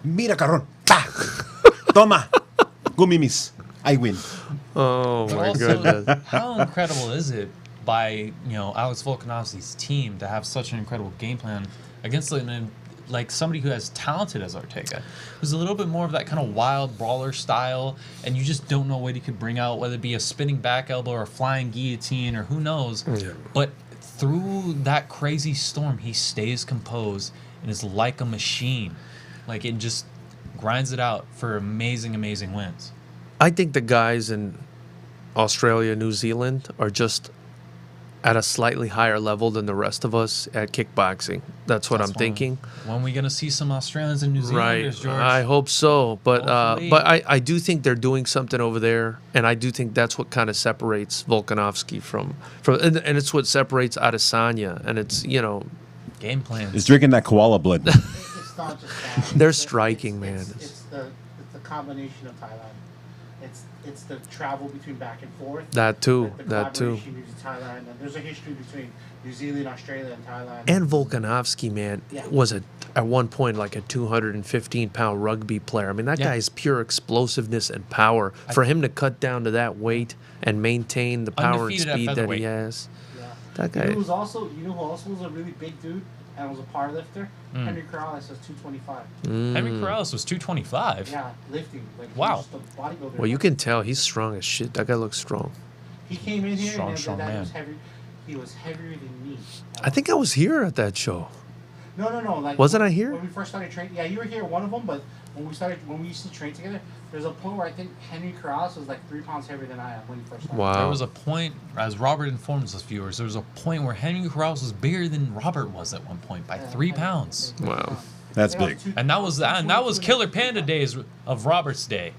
Speaker 1: mira carrón, pa, toma, gumimis, I win.
Speaker 2: Oh
Speaker 3: But
Speaker 2: my
Speaker 3: also,
Speaker 2: goodness.
Speaker 3: how incredible is it by Alex Volkanovski's team to have such an incredible game plan against like somebody who as talented as Ortega, who's a little bit more of that kind of wild brawler style, and you just don't know what he could bring out, whether it be a spinning back elbow or a flying guillotine or who knows.
Speaker 2: Yeah.
Speaker 3: But through that crazy storm, he stays composed and is like a machine. Like it just grinds it out for amazing, amazing wins.
Speaker 2: I think the guys in Australia, New Zealand are just at a slightly higher level than the rest of us at kickboxing. That's what I'm thinking.
Speaker 3: When are we gonna see some Australians and New Zealanders, George?
Speaker 2: I hope so. But
Speaker 3: Hopefully.
Speaker 2: I do think they're doing something over there, and I do think that's what kind of separates Volkanovski from and it's what separates Adesanya, and it's
Speaker 3: Game plans.
Speaker 1: It's drinking that koala blood.
Speaker 4: it's not just that.
Speaker 2: They're
Speaker 4: It's-
Speaker 2: striking, man.
Speaker 4: It's the combination of Thailand. It's the travel between back and forth.
Speaker 2: That too.
Speaker 4: The
Speaker 2: That too.
Speaker 4: collaboration between Thailand, and there's a history between New Zealand, Australia, and Thailand.
Speaker 2: And Volkanovski, man,
Speaker 4: Yeah.
Speaker 2: was at one point like a 215-pound rugby player. I mean, that
Speaker 3: Yeah.
Speaker 2: guy's pure explosiveness and power. For him to cut down to that weight and maintain the power and
Speaker 3: Undefeated at
Speaker 2: speed that he
Speaker 3: featherweight.
Speaker 2: has,
Speaker 4: Yeah.
Speaker 2: that
Speaker 4: You know
Speaker 2: guy.
Speaker 4: who also was a really big dude and was a power lifter? Henry Corrales was 225.
Speaker 3: Henry Corrales was 225.
Speaker 4: Yeah, lifting. Like, he
Speaker 3: Wow.
Speaker 4: was just a bodybuilder.
Speaker 2: Well, you can tell he's strong as shit. That guy looks strong.
Speaker 4: He came in here
Speaker 3: Strong,
Speaker 4: and
Speaker 3: strong
Speaker 4: that
Speaker 3: man.
Speaker 4: was heavy. He was heavier than me.
Speaker 2: I think I was here at that show.
Speaker 4: No. Like
Speaker 2: Wasn't I here?
Speaker 4: when we first started training? Yeah, you were here, one of them. But when we used to train together, There's a point where I think Henry Corrales was like 3 pounds heavier than I am when he first started.
Speaker 2: Wow.
Speaker 3: There was a point, as Robert informs us viewers, there was a point where Henry Corrales was bigger than Robert was at one point by 3 pounds.
Speaker 2: Wow.
Speaker 1: That's big.
Speaker 3: And that was Killer Panda days of Robert's day.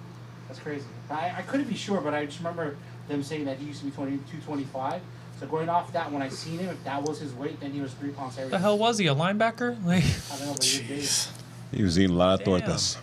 Speaker 4: That's crazy. I couldn't be sure, but I just remember them saying that he used to be 225. So going off that, when I seen him, if that was his weight, then he was 3 pounds heavier.
Speaker 3: The hell was he? A linebacker? Like,
Speaker 4: I don't know, but he was big.
Speaker 1: He was eating a lot of
Speaker 3: Damn.
Speaker 1: tortas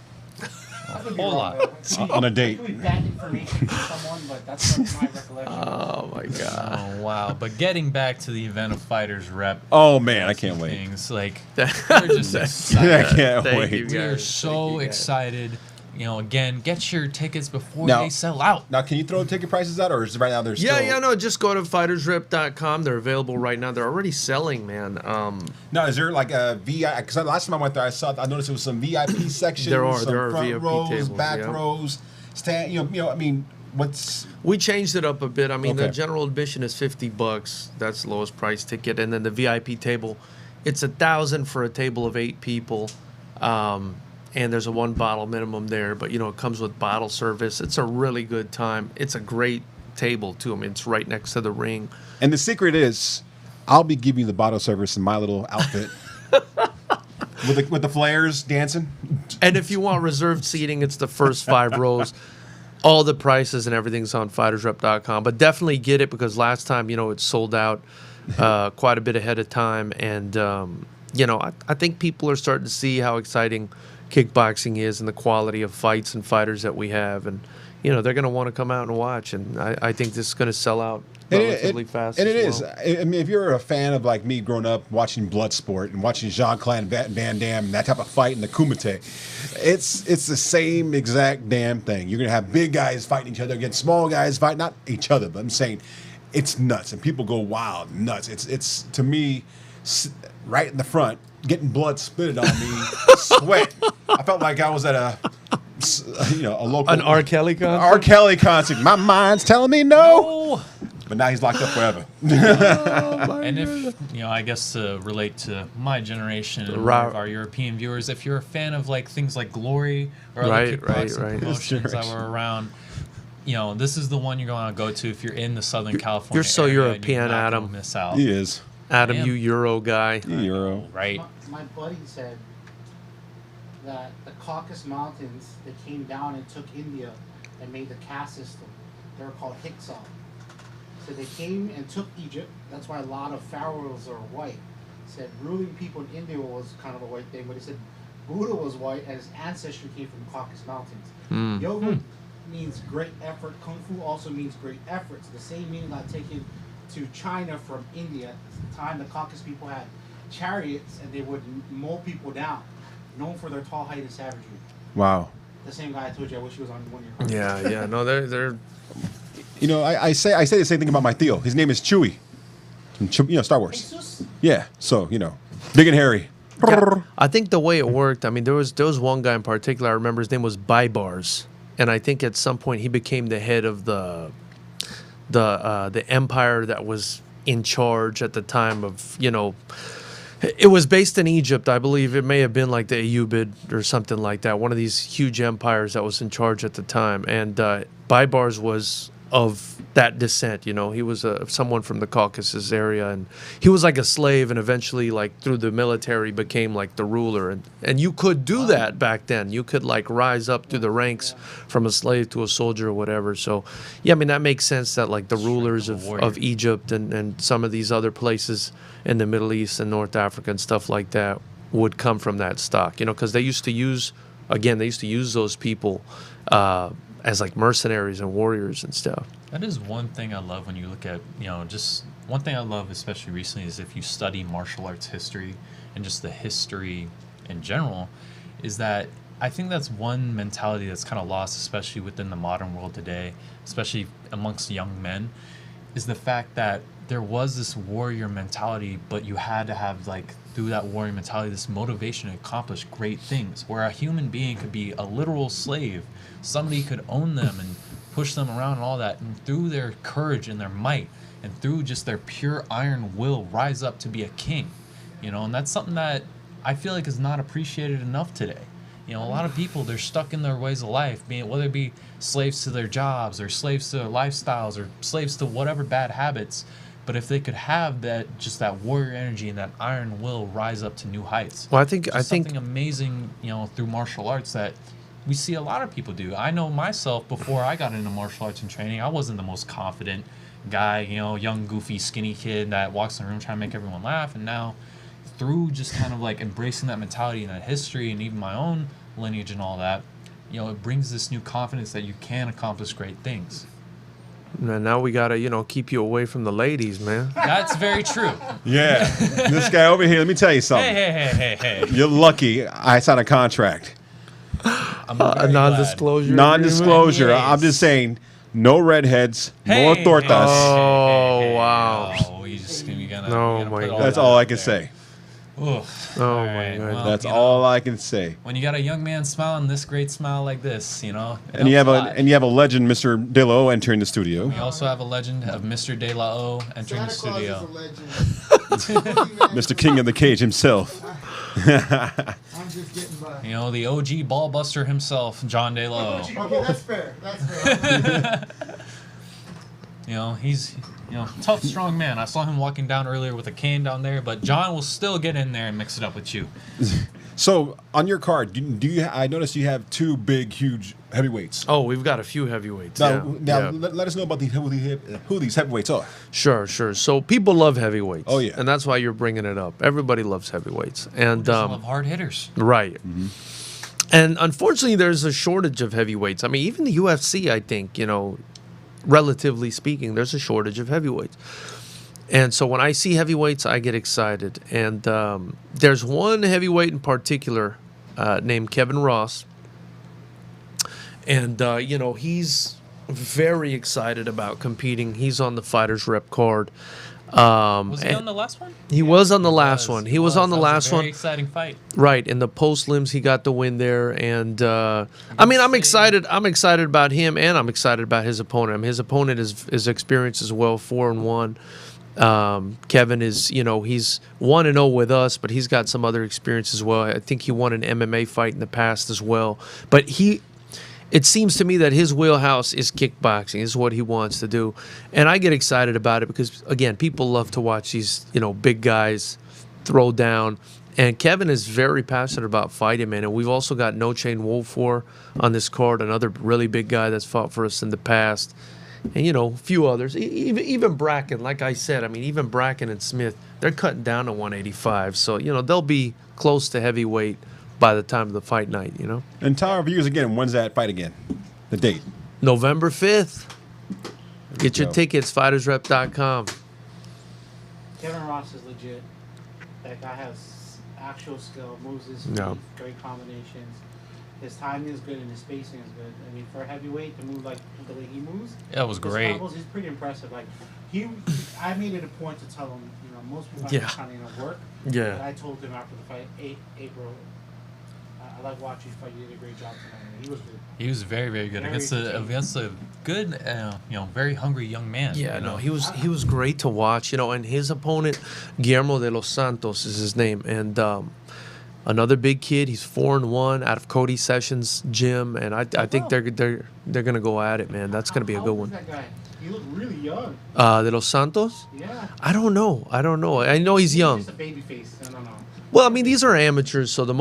Speaker 4: I could be
Speaker 3: whole
Speaker 4: wrong,
Speaker 3: lot.
Speaker 4: though.
Speaker 1: on a date.
Speaker 4: It could be bad information for someone, but that's my recollection.
Speaker 2: Oh my God.
Speaker 3: oh wow! But getting back to the event of Fighters Rep.
Speaker 1: Oh man, I can't wait.
Speaker 3: Things like we're just excited.
Speaker 1: I can't
Speaker 2: Thank
Speaker 1: wait.
Speaker 2: you,
Speaker 3: We are
Speaker 2: guys.
Speaker 3: so
Speaker 2: Thank you, guys.
Speaker 3: excited. You know, again, get your tickets before
Speaker 1: Now-
Speaker 3: they sell out.
Speaker 1: Now, can you throw ticket prices out, or is it right now there's
Speaker 2: Yeah,
Speaker 1: still...
Speaker 2: yeah, no, just go to FightersRep.com. They're available right now. They're already selling, man.
Speaker 1: No, is there like a VI? Because last time I went there, I noticed there was some VIP sections.
Speaker 2: There are
Speaker 1: some front
Speaker 2: VIP
Speaker 1: rows,
Speaker 2: tables,
Speaker 1: back
Speaker 2: yeah.
Speaker 1: rows, stand. You know. I mean, what's
Speaker 2: We changed it up a bit. I mean, the
Speaker 1: Okay.
Speaker 2: general admission is $50. That's the lowest price ticket, and then the VIP table, it's $1,000 for a table of 8 people. And there's a 1 bottle minimum there, but it comes with bottle service. It's a really good time. It's a great table too. I mean, it's right next to the ring.
Speaker 1: and the secret is, I'll be giving you the bottle service in my little outfit with the flares dancing.
Speaker 2: And if you want reserved seating, it's the first 5 rows. All the prices and everything's on FightersRep.com. But definitely get it, because last time, it sold out quite a bit ahead of time. And, I think people are starting to see how exciting kickboxing is and the quality of fights and fighters that we have. And, they're going to want to come out and watch. And I think this is going to sell out relatively fast.
Speaker 1: And
Speaker 2: as
Speaker 1: it
Speaker 2: well.
Speaker 1: is. I mean, if you're a fan of like me growing up watching Bloodsport and watching Jean-Claude Van Damme and that type of fight in the Kumite, it's the same exact damn thing. You're gonna have big guys fighting each other against small guys fighting, not each other, but I'm saying it's nuts, and people go wild nuts. It's to me right in the front, getting blood spitted on me, sweat. I felt like I was at a local
Speaker 2: An R. Kelly concert?
Speaker 1: R. Kelly concert. My mind's telling me no. But now he's locked up forever.
Speaker 3: And if, I guess to relate to my generation and more of our European viewers, if you're a fan of like things like Glory or other
Speaker 2: Right,
Speaker 3: kickboxing
Speaker 2: right.
Speaker 3: promotions that were around, this is the one you're going to go to if you're in the Southern California
Speaker 2: You're so
Speaker 3: area, and
Speaker 2: European,
Speaker 3: you're not
Speaker 2: Adam.
Speaker 3: gonna miss out.
Speaker 1: He is.
Speaker 2: Adam,
Speaker 3: Damn.
Speaker 2: you Euro guy.
Speaker 1: Euro.
Speaker 3: Right.
Speaker 4: My buddy said that the Caucasus Mountains, they came down and took India and made the caste system. They were called Hyksos. So they came and took Egypt. That's why a lot of pharaohs are white. Said ruling people in India was kind of a white thing, but he said Buddha was white and his ancestry came from the Caucasus Mountains. Yoga means great effort. Kung Fu also means great effort. It's the same meaning got taken to China from India. At the time, the Caucasus people had chariots and they would mow people down, known for their tall height and savagery.
Speaker 1: Wow.
Speaker 4: The same guy I told you I wish he was on one of your cards.
Speaker 2: Yeah. No, they're
Speaker 1: I say the same thing about my Theo. His name is Chewie. From Star Wars.
Speaker 4: Jesus.
Speaker 1: Yeah. So big and hairy.
Speaker 2: I think the way it worked, I mean, there was one guy in particular, I remember his name was Baibars, and I think at some point he became the head of the empire that was in charge at the time of, it was based in Egypt, I believe. It may have been like the Ayyubid or something like that, one of these huge empires that was in charge at the time. And Baibars was of that descent, he was someone from the Caucasus area, and he was like a slave, and eventually, like through the military, became like the ruler. And you could do that back then. You could like rise up through the ranks from a slave to a soldier or whatever. So, yeah, I mean that makes sense that like the rulers of Egypt and some of these other places in the Middle East and North Africa and stuff like that would come from that stock, because they used to use those people as like mercenaries and warriors and stuff.
Speaker 3: That is one thing I love when you look at, just one thing I love, especially recently, is if you study martial arts history and just the history in general, is that I think that's one mentality that's kind of lost, especially within the modern world today, especially amongst young men, is the fact that there was this warrior mentality, but you had to have, like, through that warrior mentality, this motivation to accomplish great things, where a human being could be a literal slave. Somebody could own them and push them around and all that, and through their courage and their might and through just their pure iron will rise up to be a king, and that's something that I feel like is not appreciated enough today. You know, a lot of people, they're stuck in their ways of life, whether it be slaves to their jobs or slaves to their lifestyles or slaves to whatever bad habits. But if they could have that warrior energy and that iron will rise up to new heights.
Speaker 2: Well, I think
Speaker 3: something amazing, through martial arts that we see a lot of people do. I know myself, before I got into martial arts and training, I wasn't the most confident guy, young, goofy, skinny kid that walks in the room trying to make everyone laugh. And now, through just kind of like embracing that mentality and that history and even my own lineage and all that, it brings this new confidence that you can accomplish great things.
Speaker 2: And now we gotta, keep you away from the ladies, man.
Speaker 3: That's very true.
Speaker 1: Yeah. This guy over here, let me tell you something.
Speaker 3: Hey.
Speaker 1: You're lucky I signed a contract.
Speaker 3: I'm
Speaker 2: A non-disclosure.
Speaker 1: Non-disclosure.
Speaker 3: Yes.
Speaker 1: I'm just saying, no redheads, no tortas.
Speaker 2: Oh, wow.
Speaker 3: Oh, you gonna
Speaker 2: Oh, my God.
Speaker 1: That's all I can say.
Speaker 3: Oof.
Speaker 2: Oh, my God.
Speaker 3: Well,
Speaker 1: That's all I can say.
Speaker 3: When you got a young man smiling this great smile like this, it
Speaker 1: And you have
Speaker 3: helps lot.
Speaker 1: a legend, Mr. De La O, entering the studio.
Speaker 3: We also have a legend of Mr. De La O entering the
Speaker 5: Santa Claus
Speaker 3: studio.
Speaker 5: is a legend.
Speaker 1: Mr. King of the Cage himself.
Speaker 5: I'm just getting by.
Speaker 3: The OG ball buster himself, John De La O.
Speaker 5: Okay, that's fair. That's fair.
Speaker 3: He's tough, strong man. I saw him walking down earlier with a cane down there, but John will still get in there and mix it up with you.
Speaker 1: So, on your card, do you? I noticed you have two big, huge heavyweights.
Speaker 2: Oh, we've got a few heavyweights.
Speaker 1: Now,
Speaker 2: yeah.
Speaker 1: Let us know about who these heavyweights are.
Speaker 2: Sure. So people love heavyweights.
Speaker 1: Oh, yeah.
Speaker 2: And that's why you're bringing it up. Everybody loves heavyweights. And
Speaker 3: Just love hard hitters.
Speaker 2: right. Mm-hmm. And unfortunately, there's a shortage of heavyweights. I mean, even the UFC, I think, relatively speaking, there's a shortage of heavyweights. And so when I see heavyweights, I get excited. And there's one heavyweight in particular named Kevin Ross. And, he's very excited about competing. He's on the FightersRep card.
Speaker 3: Was he on the last one?
Speaker 2: He was on the last one. He was on the last one.
Speaker 3: Very exciting fight.
Speaker 2: Right, in the post limbs, he got the win there, and I'm excited. I'm excited about him, and I'm excited about his opponent. I mean, his opponent is experienced as well, 4-1. Kevin is, he's 1-0 with us, but he's got some other experience as well. I think he won an MMA fight in the past as well. But it seems to me that his wheelhouse is kickboxing, is what he wants to do. And I get excited about it because, again, people love to watch these, big guys throw down. And Kevin is very passionate about fighting, man. And we've also got No Chain Wolfor on this card, another really big guy that's fought for us in the past. And, a few others. Even Bracken, like I said, even Bracken and Smith, they're cutting down to 185. So, they'll be close to heavyweight by the time of the fight night,
Speaker 1: And tell our viewers again, when's that fight again? The date?
Speaker 2: November 5th. Get your
Speaker 1: go.
Speaker 2: tickets, FightersRep.com.
Speaker 4: Kevin Ross is legit. That guy has actual skill, moves his feet,
Speaker 2: Yeah.
Speaker 4: great combinations. His timing is good and his spacing is good. I mean, for a heavyweight to move like the way he moves,
Speaker 3: That was
Speaker 4: his
Speaker 3: great.
Speaker 4: combos, he's pretty impressive. Like I made it a point to tell him, most people
Speaker 2: Yeah.
Speaker 4: are trying to work.
Speaker 2: Yeah.
Speaker 4: But I told him after the fight, April, I like watching you fight. You did a great job tonight. He was good.
Speaker 3: He was very, very good
Speaker 4: Very
Speaker 3: against a good, very hungry young man.
Speaker 2: Yeah, no, he was great to watch, and his opponent, Guillermo de los Santos is his name, and another big kid. He's 4-1 out of Cody Sessions' gym, and I think they're gonna go at it, man. That's gonna be a good
Speaker 4: How
Speaker 2: one.
Speaker 4: old is that guy? He looked really young.
Speaker 2: De los Santos?
Speaker 4: Yeah.
Speaker 2: I don't know. I know he's young.
Speaker 4: Just a baby face. I don't know.
Speaker 2: Well, these are amateurs, so the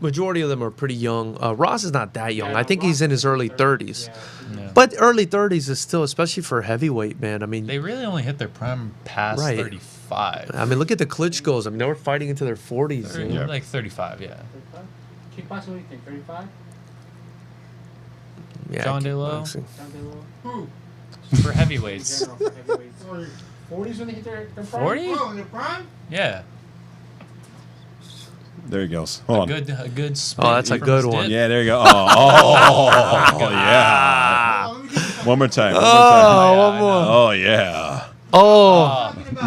Speaker 2: majority of them are pretty young. Ross is not that young.
Speaker 4: Yeah,
Speaker 2: I think
Speaker 4: Ross
Speaker 2: he's in
Speaker 4: is
Speaker 2: his early 30s.
Speaker 3: Yeah.
Speaker 2: But early 30s is still, especially for heavyweight, man.
Speaker 3: They really only hit their prime past
Speaker 2: Right.
Speaker 3: 35.
Speaker 2: look at the Klitschko's. they were fighting into their 40s. you know?
Speaker 3: Like 35, yeah.
Speaker 4: 35? Kickboxing, what do you think? 35?
Speaker 2: Yeah,
Speaker 3: John De La?
Speaker 2: kickboxing.
Speaker 4: John De La?
Speaker 5: Who?
Speaker 3: For
Speaker 4: In
Speaker 3: heavyweights.
Speaker 4: general, for heavyweights.
Speaker 5: Sorry.
Speaker 4: 40s when they hit their prime?
Speaker 3: 40?
Speaker 5: Oh, in your prime?
Speaker 3: Yeah.
Speaker 1: There he goes. Hold on.
Speaker 3: A good spin
Speaker 2: Oh, that's a
Speaker 3: from
Speaker 2: good
Speaker 3: his
Speaker 2: one.
Speaker 3: dip.
Speaker 1: Yeah, there you go. Oh, yeah.
Speaker 5: Oh, let me get you
Speaker 1: One more time.
Speaker 2: Oh,
Speaker 3: Yeah,
Speaker 2: one
Speaker 3: I
Speaker 2: more.
Speaker 1: Oh, yeah.
Speaker 2: Oh,
Speaker 5: talking about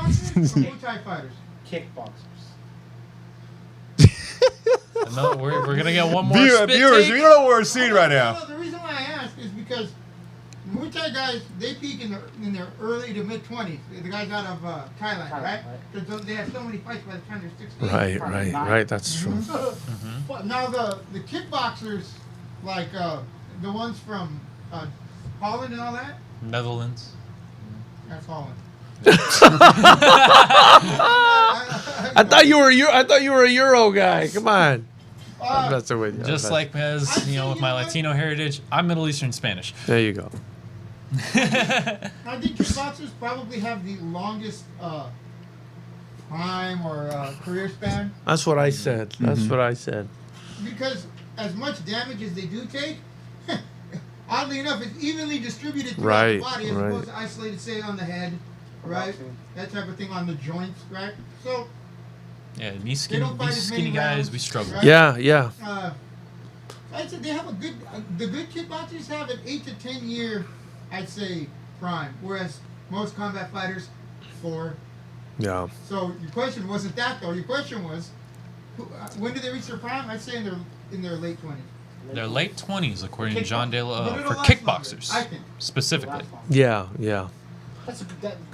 Speaker 5: kickboxers or Muay Thai fighters?
Speaker 4: Kickboxers.
Speaker 3: No, we're gonna get one more
Speaker 1: Viewers,
Speaker 3: spit
Speaker 1: we
Speaker 3: take.
Speaker 1: don't know what we're seeing right
Speaker 5: No,
Speaker 1: now.
Speaker 5: the reason why I ask is because Muay Thai guys, they peak in their early to mid 20s. The guys out of Thailand, right? Because they have so many fights by the time they're 16.
Speaker 2: Right. That's true.
Speaker 5: But now the kickboxers, like the ones from Holland and all that,
Speaker 3: Netherlands.
Speaker 5: that's Holland.
Speaker 2: I thought you were a Euro guy. Come on. I'm messing with you.
Speaker 3: Just like as with my Latino heritage, I'm Middle Eastern Spanish.
Speaker 2: There you go.
Speaker 5: I think kickboxers probably have the longest time or career span.
Speaker 2: That's what I said. That's what I said.
Speaker 5: Because as much damage as they do take, oddly enough, it's evenly distributed throughout
Speaker 2: Right,
Speaker 5: the body as
Speaker 2: right.
Speaker 5: opposed to isolated, say, on the head, right? That type of thing on the joints, right? So,
Speaker 3: Yeah, these
Speaker 5: don't fight as
Speaker 3: skinny
Speaker 5: many
Speaker 3: guys,
Speaker 5: rounds,
Speaker 3: we struggle.
Speaker 5: right?
Speaker 2: Yeah.
Speaker 5: I'd say they have the good kickboxers have an 8 to 10 year, I'd say, prime, whereas most combat fighters, 4.
Speaker 2: Yeah.
Speaker 5: So your question wasn't that though. Your question was, when do they reach their prime? I'd say in their late 20s.
Speaker 3: Their late 20s, according to John De La
Speaker 5: But it'll
Speaker 3: for
Speaker 5: last
Speaker 3: kickboxers,
Speaker 5: longer, I think.
Speaker 3: specifically.
Speaker 2: Yeah.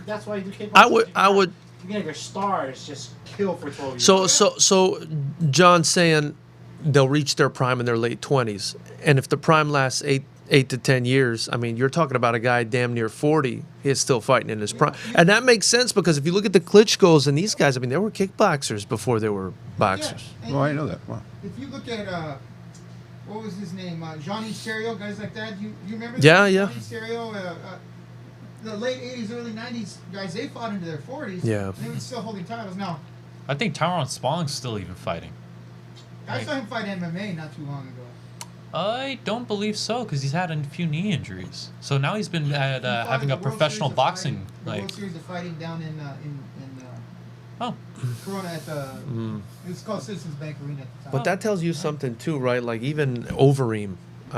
Speaker 4: That's why you do kickboxing.
Speaker 2: I would.
Speaker 4: You get your stars just kill for 12 years.
Speaker 2: So John's saying they'll reach their prime in their late 20s, and if the prime lasts 8 to 10 years, I mean, you're talking about a guy damn near 40. He's still fighting in his prime, and that makes sense because if you look at the Klitschko's and these guys, I mean, they were kickboxers before they were boxers.
Speaker 5: Yeah,
Speaker 1: Oh, I know that. Wow.
Speaker 5: If you look at what was his name? Johnny Serio, guys like that. You remember?
Speaker 2: Yeah,
Speaker 5: that?
Speaker 2: yeah.
Speaker 5: Johnny Serio, the late 80s, early 90s guys, they fought into their 40s.
Speaker 2: Yeah.
Speaker 5: And they were still holding titles. Now,
Speaker 3: I think Tyrone Spalling's still even fighting.
Speaker 5: I saw him fight MMA not too long ago.
Speaker 3: I don't believe so, because he's had a few knee injuries. So now he's been at,
Speaker 5: He fought
Speaker 3: having
Speaker 5: in
Speaker 3: a
Speaker 5: the World
Speaker 3: professional
Speaker 5: Series of
Speaker 3: boxing.
Speaker 5: Fighting, the World Series of Fighting down in
Speaker 3: Oh,
Speaker 5: Corona at the. It's called Citizens Bank Arena at the time.
Speaker 2: But that tells you something too, right? Like even Overeem,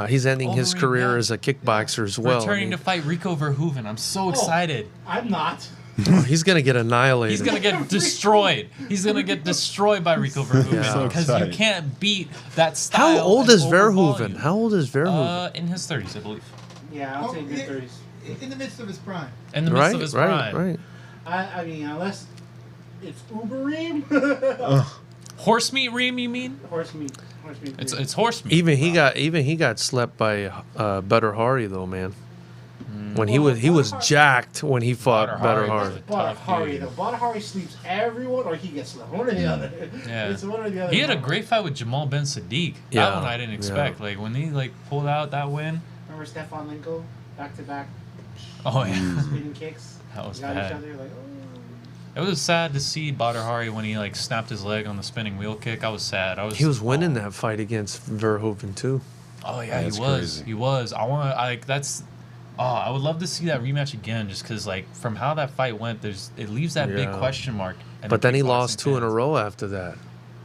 Speaker 2: he's ending his
Speaker 3: Overeem,
Speaker 2: career
Speaker 3: yeah.
Speaker 2: as a kickboxer as well.
Speaker 3: returning to fight Rico Verhoeven. I'm so excited.
Speaker 4: I'm not.
Speaker 2: He's gonna get annihilated.
Speaker 3: He's gonna get destroyed. He's gonna get destroyed by Rico Verhoeven
Speaker 1: So
Speaker 3: because you
Speaker 1: excited.
Speaker 3: can't beat that style.
Speaker 2: How old
Speaker 3: and
Speaker 2: is
Speaker 3: over
Speaker 2: Verhoeven?
Speaker 3: volume.
Speaker 2: How old is Verhoeven?
Speaker 3: In his 30s, I believe.
Speaker 4: Yeah, I'll say mid 30s.
Speaker 5: In the midst of his prime.
Speaker 3: In the midst of his prime.
Speaker 2: Right.
Speaker 4: I mean, unless it's Ubereem.
Speaker 3: Horse meat ream, you mean?
Speaker 4: Horse meat.
Speaker 3: It's horse meat.
Speaker 2: Even he got slept by Better Hari though, man. When he was jacked when he fought Better Hari.
Speaker 4: Hari though. Hari sleeps everyone, or he gets slept. One or the other.
Speaker 3: Yeah.
Speaker 4: It's one or the other.
Speaker 3: He had a great fight with Jamal Ben Sadiq.
Speaker 2: Yeah,
Speaker 3: That one I didn't expect. Like when he pulled out that win.
Speaker 4: Remember Stefan Lenko? Back to back
Speaker 3: Oh yeah.
Speaker 4: spinning kicks.
Speaker 3: That was
Speaker 4: Got
Speaker 3: bad.
Speaker 4: each other like, oh.
Speaker 3: It was sad to see Badr Hari when he snapped his leg on the spinning wheel kick. I was sad.
Speaker 2: He was winning that fight against Verhoeven too.
Speaker 3: Oh yeah,
Speaker 1: That's
Speaker 3: he was.
Speaker 1: crazy.
Speaker 3: He was. I would love to see that rematch again, just because from how that fight went, it leaves that big
Speaker 2: Yeah.
Speaker 3: question mark. in
Speaker 2: But
Speaker 3: the
Speaker 2: then he
Speaker 3: kickboxing
Speaker 2: lost 2 in a
Speaker 3: fans.
Speaker 2: row after that.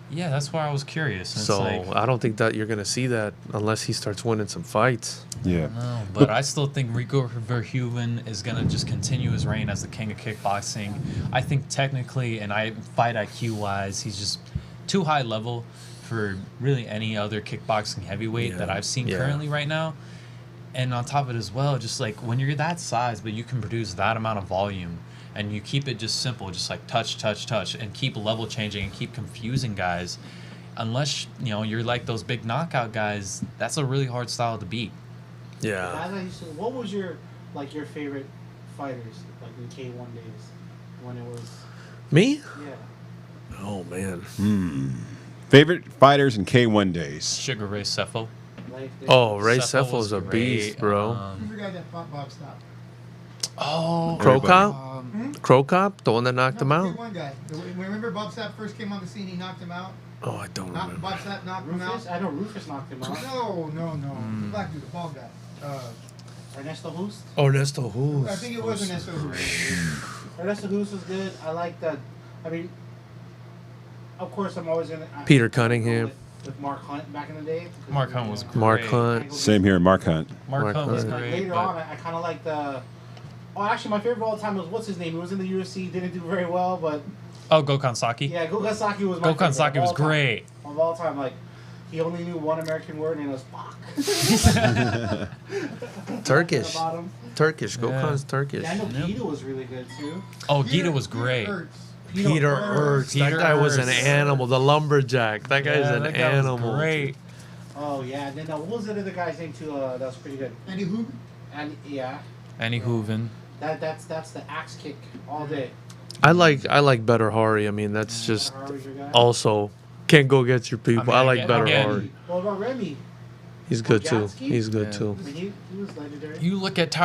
Speaker 3: Yeah, that's why I was curious. And
Speaker 2: So
Speaker 3: it's
Speaker 2: I don't think that you're gonna see that unless he starts winning some fights.
Speaker 1: Yeah.
Speaker 3: no, but I still think Rico Verhoeven is gonna just continue his reign as the king of kickboxing. I think technically and fight IQ wise, he's just too high level for really any other kickboxing heavyweight that I've seen currently right now. And on top of it as well, just when you're that size, but you can produce that amount of volume, and you keep it just simple, just touch, and keep level changing and keep confusing guys. Unless you're like those big knockout guys, that's a really hard style to beat.
Speaker 2: Yeah.
Speaker 4: What was your favorite fighters in K1 days when it was?
Speaker 2: Me?
Speaker 4: Yeah.
Speaker 2: Oh man.
Speaker 1: Favorite fighters in K1 days.
Speaker 3: Sugar Ray Cephal.
Speaker 2: Oh, Ray
Speaker 3: Cephal
Speaker 2: Cephal's
Speaker 3: was
Speaker 2: a beast,
Speaker 3: great.
Speaker 2: bro.
Speaker 5: Who's the guy that fought Bob Stop?
Speaker 2: Crow Cop?
Speaker 5: Hmm?
Speaker 2: Crow Cop? The one that knocked him out?
Speaker 5: One guy. Remember Bob Sapp first came on the scene, he knocked him out?
Speaker 2: Oh, I don't remember.
Speaker 5: Bob Sapp knocked him out?
Speaker 4: Rufus? I know Rufus knocked him out.
Speaker 5: No. The black dude, the bald guy.
Speaker 4: Ernesto Hoost?
Speaker 2: Ernesto Hoost.
Speaker 5: I think it was Ernesto.
Speaker 4: Ernesto Hoost was good. I like that. I mean, of course, I'm always going to...
Speaker 2: Peter Cunningham.
Speaker 4: With Mark Hunt back in the day.
Speaker 3: Mark Hunt was great.
Speaker 2: Mark Hunt.
Speaker 1: Same here, Mark Hunt.
Speaker 3: Mark Hunt was
Speaker 2: Hunt.
Speaker 3: great.
Speaker 4: Later
Speaker 3: but
Speaker 4: on, I kind of like the... Oh, actually, my favorite of all time was, what's his name? He was in the UFC, didn't do very well, but...
Speaker 3: Gokhan Saki.
Speaker 4: Yeah, Gokhan Saki was my
Speaker 3: Gokhan
Speaker 4: favorite
Speaker 3: Saki
Speaker 4: of
Speaker 3: was
Speaker 4: all time.
Speaker 3: great.
Speaker 4: Of all time, He only knew one American word, and it was fuck.
Speaker 2: Turkish.
Speaker 4: About him.
Speaker 2: Turkish. Gokhan's Turkish.
Speaker 4: Yeah, I know Guido was really good too.
Speaker 3: Oh, Gita was great.
Speaker 2: Peter Ertz. That
Speaker 3: Peter
Speaker 2: guy was an
Speaker 3: Ertz.
Speaker 2: animal. The lumberjack. That guy's
Speaker 3: Yeah,
Speaker 2: an
Speaker 3: that guy was
Speaker 2: animal.
Speaker 3: great.
Speaker 4: Oh yeah, and then what was the other guy's name too? That was pretty good.
Speaker 5: Andy Hoover?
Speaker 4: And yeah,
Speaker 3: Annie Hooven.
Speaker 4: that's the axe kick all day.
Speaker 2: I like Better Hari. I mean, that's just
Speaker 4: Harvey's your guy.
Speaker 2: also can't go against your people. I,
Speaker 3: I mean,
Speaker 2: like Better
Speaker 3: again-
Speaker 2: Hari.
Speaker 4: What about Remy?
Speaker 2: He's good too.
Speaker 4: Jansky?
Speaker 2: He's good
Speaker 3: Yeah.
Speaker 2: too.
Speaker 4: I mean, he was legendary.
Speaker 3: You look at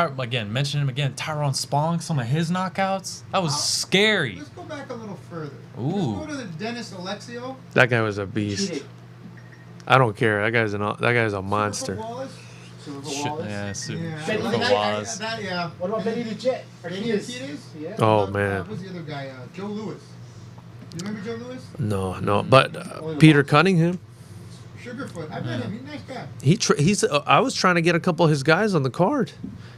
Speaker 3: mention him again, Tyrone Spong, some of his knockouts. That was scary.
Speaker 5: Let's go back a little further.
Speaker 3: Ooh.
Speaker 5: Let's go to the Dennis Alexio.
Speaker 2: That guy was a beast.
Speaker 4: Cheated.
Speaker 2: I don't care. That guy's a monster.
Speaker 5: Silver Wallace.
Speaker 4: Silver
Speaker 3: Shit,
Speaker 4: Wallace.
Speaker 3: yeah, super,
Speaker 5: Yeah.
Speaker 4: Benny
Speaker 3: super
Speaker 4: the
Speaker 3: was.
Speaker 5: Yeah.
Speaker 4: What about Benny the Jet?
Speaker 5: Benny Urquidez?
Speaker 4: Yeah.
Speaker 2: Oh man.
Speaker 5: Who's the other guy? Joe Louis. You remember Joe Louis?
Speaker 2: No. But Peter Cunningham.
Speaker 5: Sugarfoot. I met him. He's a nice guy.
Speaker 2: He's. I was trying to get a couple of his guys on the card.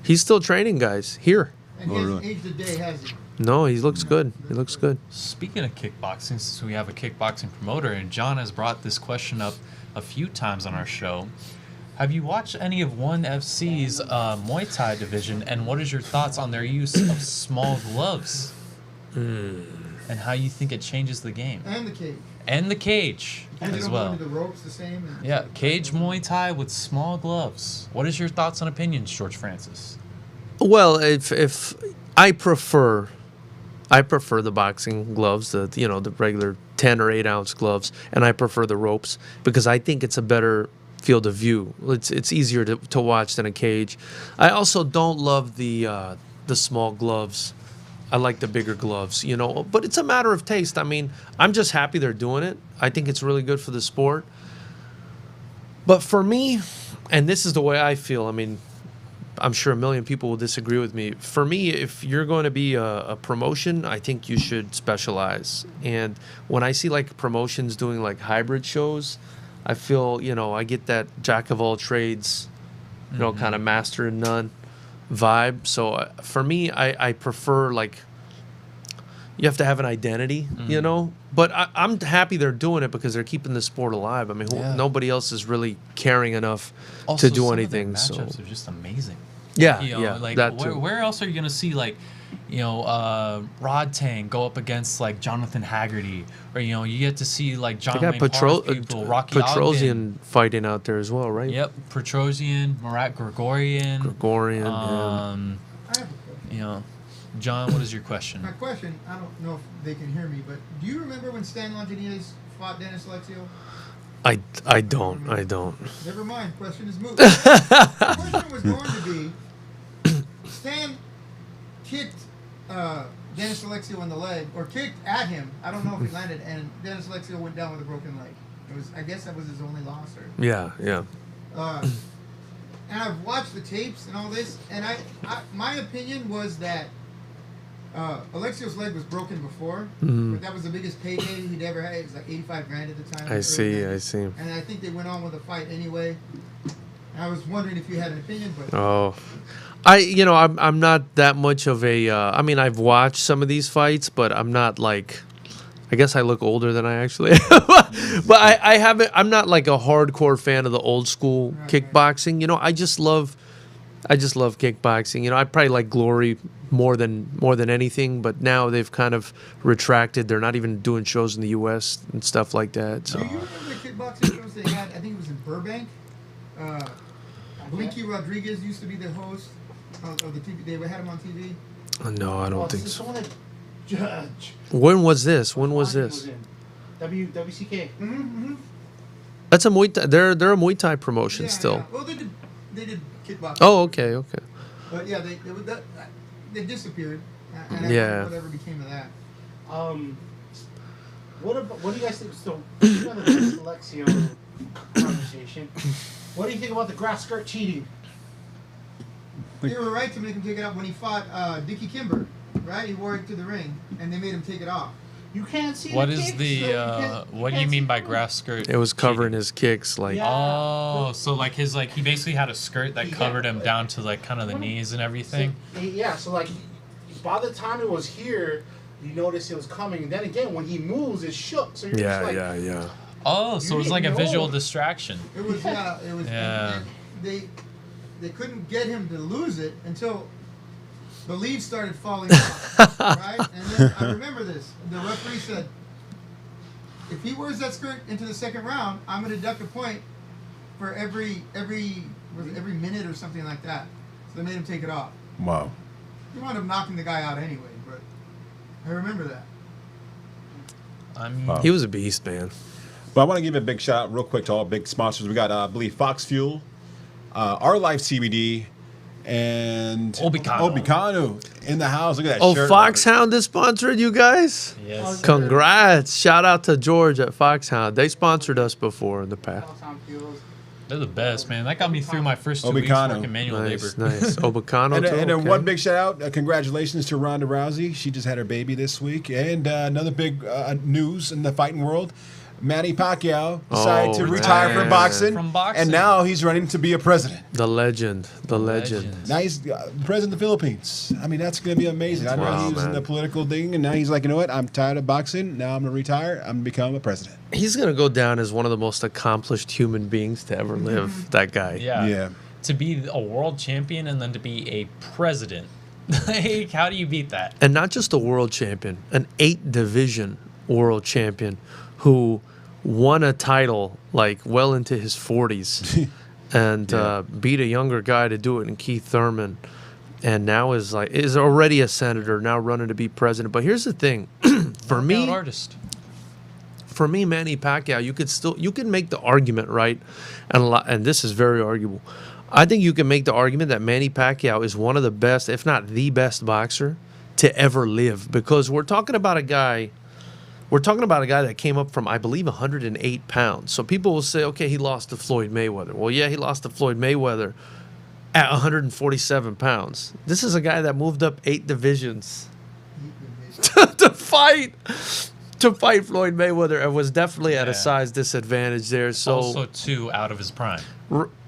Speaker 2: He's still training guys here.
Speaker 5: And he
Speaker 1: Oh,
Speaker 5: hasn't
Speaker 1: really?
Speaker 5: aged a day, has he?
Speaker 2: No, he looks good. He looks good.
Speaker 3: Speaking of kickboxing, since we have a kickboxing promoter, and John has brought this question up a few times on our show, have you watched any of ONE FC's Muay Thai division, and what is your thoughts on their use of small gloves? And how you think it changes the game?
Speaker 5: And the cage.
Speaker 3: And the cage
Speaker 5: And they
Speaker 3: as
Speaker 5: don't go
Speaker 3: well.
Speaker 5: into the ropes the same. And
Speaker 3: Yeah, cage Muay Thai with small gloves. What is your thoughts and opinions, George Francis?
Speaker 2: Well, if I prefer the boxing gloves, the regular 10 or 8 ounce gloves, and I prefer the ropes because I think it's a better field of view. It's easier to watch than a cage. I also don't love the small gloves. I like the bigger gloves, but it's a matter of taste. I mean, I'm just happy they're doing it. I think it's really good for the sport. But for me, and this is the way I feel, I mean, I'm sure a million people will disagree with me. For me, if you're going to be a promotion, I think you should specialize. And when I see like promotions doing like hybrid shows, I feel, I get that jack of all trades, kind of master of none vibe. So for me, I prefer like you have to have an identity, But I'm happy they're doing it because they're keeping the sport alive. I mean, nobody else is really caring enough
Speaker 3: Also,
Speaker 2: to do
Speaker 3: some
Speaker 2: anything.
Speaker 3: Of their
Speaker 2: So
Speaker 3: matchups are just amazing.
Speaker 2: yeah,
Speaker 3: Like
Speaker 2: that too.
Speaker 3: where else are you gonna see like, Rod Tang go up against like Jonathan Haggerty, or you get to see like John
Speaker 2: They got
Speaker 3: Wayne Parr's people, Rocky Ogden.
Speaker 2: Petrosian fighting out there as well, right?
Speaker 3: Yep, Petrosian, Marat Gregorian.
Speaker 2: Gregorian.
Speaker 3: Um,
Speaker 5: I have a question.
Speaker 3: John, what is your question?
Speaker 5: My question, I don't know if they can hear me, but do you remember when Stan Longinidis fought Dennis Alexio?
Speaker 2: I don't.
Speaker 5: Never mind. Question is moot. The question was going to be, Stan kicked Dennis Alexio in the leg, or kicked at him. I don't know if he landed, and Dennis Alexio went down with a broken leg. I guess that was his only loss.
Speaker 2: Yeah.
Speaker 5: And I've watched the tapes and all this, and my opinion was that Alexio's leg was broken before, but that was the biggest payday he'd ever had. It was like $85,000 at the time.
Speaker 2: I see.
Speaker 5: And I think they went on with the fight anyway. And I was wondering if you had an opinion, but
Speaker 2: Oh, I'm not that much of a. I mean, I've watched some of these fights, but I'm not like. I guess I look older than I actually am. But I haven't. I'm not like a hardcore fan of the old school kickboxing. I just love kickboxing. I probably like Glory more than anything. But now they've kind of retracted. They're not even doing shows in the U.S. and stuff like that. So
Speaker 5: do you remember the kickboxing shows they had? I think it was in Burbank. Blinky Rodriguez used to be the host of the TV. They had him on TV.
Speaker 2: no, I don't think so.
Speaker 4: Someone that Judge.
Speaker 2: When was this? When was
Speaker 4: Monty
Speaker 2: this?
Speaker 4: in. WCK.
Speaker 2: That's a Muay Thai. They're a Muay Thai promotion still.
Speaker 5: Yeah. Well, they did kickboxing.
Speaker 2: Oh, okay.
Speaker 5: But yeah, they disappeared. And I
Speaker 2: Yeah.
Speaker 5: don't know whatever became of that.
Speaker 4: What do you guys think? So, on the Alexio conversation, what do you think about the grass skirt cheating?
Speaker 5: They were right to make him take it off when he fought Dickie Kimber, right? He wore it to the ring, and they made him take it off.
Speaker 4: You can't see.
Speaker 3: What
Speaker 4: the
Speaker 3: is
Speaker 4: kicks,
Speaker 3: the?
Speaker 4: so you can't-
Speaker 3: What do you
Speaker 4: can't
Speaker 3: mean
Speaker 4: see
Speaker 3: by
Speaker 4: the-
Speaker 3: grass skirt?
Speaker 2: It was covering
Speaker 3: cheating?
Speaker 2: his kicks, like.
Speaker 4: Yeah.
Speaker 3: Oh, so like he basically had a skirt that
Speaker 4: Yeah.
Speaker 3: covered him down to like kind of the knees and everything.
Speaker 4: So like, by the time it was here, you notice it was coming. And then again, when he moves, it shook. So you're just like,
Speaker 2: Yeah.
Speaker 3: Oh, so it was like a
Speaker 5: didn't
Speaker 3: visual
Speaker 5: know.
Speaker 3: distraction.
Speaker 5: It was it was.
Speaker 3: Yeah.
Speaker 5: And they couldn't get him to lose it until the leaves started falling off, right? And then I remember this. The referee said, if he wears that skirt into the second round, I'm going to deduct a point for every minute or something like that. So they made him take it off.
Speaker 1: Wow.
Speaker 5: He wound up knocking the guy out anyway, but I remember that.
Speaker 3: I mean,
Speaker 1: Wow.
Speaker 2: He was a beast, man.
Speaker 1: But I want to give a big shout out real quick to all big sponsors. We got, I believe, Fox Fuel, Our Life CBD, and Obicano in the house. Look at that
Speaker 2: Oh,
Speaker 1: shirt.
Speaker 2: Foxhound is sponsored you guys?
Speaker 3: yes.
Speaker 2: Congrats. Shout out to George at Foxhound. They sponsored us before in the past.
Speaker 4: Peloton fuels.
Speaker 3: They're the best, man. That got me through my first 2 weeks
Speaker 1: Obicano.
Speaker 3: working manual
Speaker 2: Nice,
Speaker 3: labor.
Speaker 2: nice. Obicano,
Speaker 1: And,
Speaker 2: too?
Speaker 1: and then
Speaker 2: Okay.
Speaker 1: one big shout out, congratulations to Ronda Rousey. She just had her baby this week. And another big news in the fighting world. Manny Pacquiao decided to
Speaker 2: Oh,
Speaker 1: retire
Speaker 2: man.
Speaker 1: from boxing,
Speaker 3: From boxing.
Speaker 1: and now he's running to be a president.
Speaker 2: The legend. The legend.
Speaker 1: Now he's president of the Philippines. I mean, that's going to be amazing. I know
Speaker 2: Wow,
Speaker 1: he was in
Speaker 2: man.
Speaker 1: the political thing, and now he's like, you know what? I'm tired of boxing. Now I'm going to retire. I'm going to become a president.
Speaker 2: He's going to go down as one of the most accomplished human beings to ever live, that guy.
Speaker 3: Yeah.
Speaker 1: Yeah.
Speaker 3: To be a world champion and then to be a president. Like, how do you beat that?
Speaker 2: And not just a world champion, an 8-division world champion who won a title like well into his 40s and beat a younger guy to do it in Keith Thurman, and now is already a senator, now running to be president. But here's the thing, for
Speaker 3: Knockout
Speaker 2: me,
Speaker 3: artist.
Speaker 2: Manny Pacquiao, you can make the argument, right? And this is very arguable. I think you can make the argument that Manny Pacquiao is one of the best, if not the best boxer to ever live, because we're talking about a guy that came up from, I believe, 108 pounds. So people will say, okay, he lost to Floyd Mayweather. Well, yeah, he lost to Floyd Mayweather at 147 pounds. This is a guy that moved up 8 divisions to fight Floyd Mayweather, and was definitely at a
Speaker 3: Yeah.
Speaker 2: size disadvantage there. So,
Speaker 3: Also, 2 out of his prime.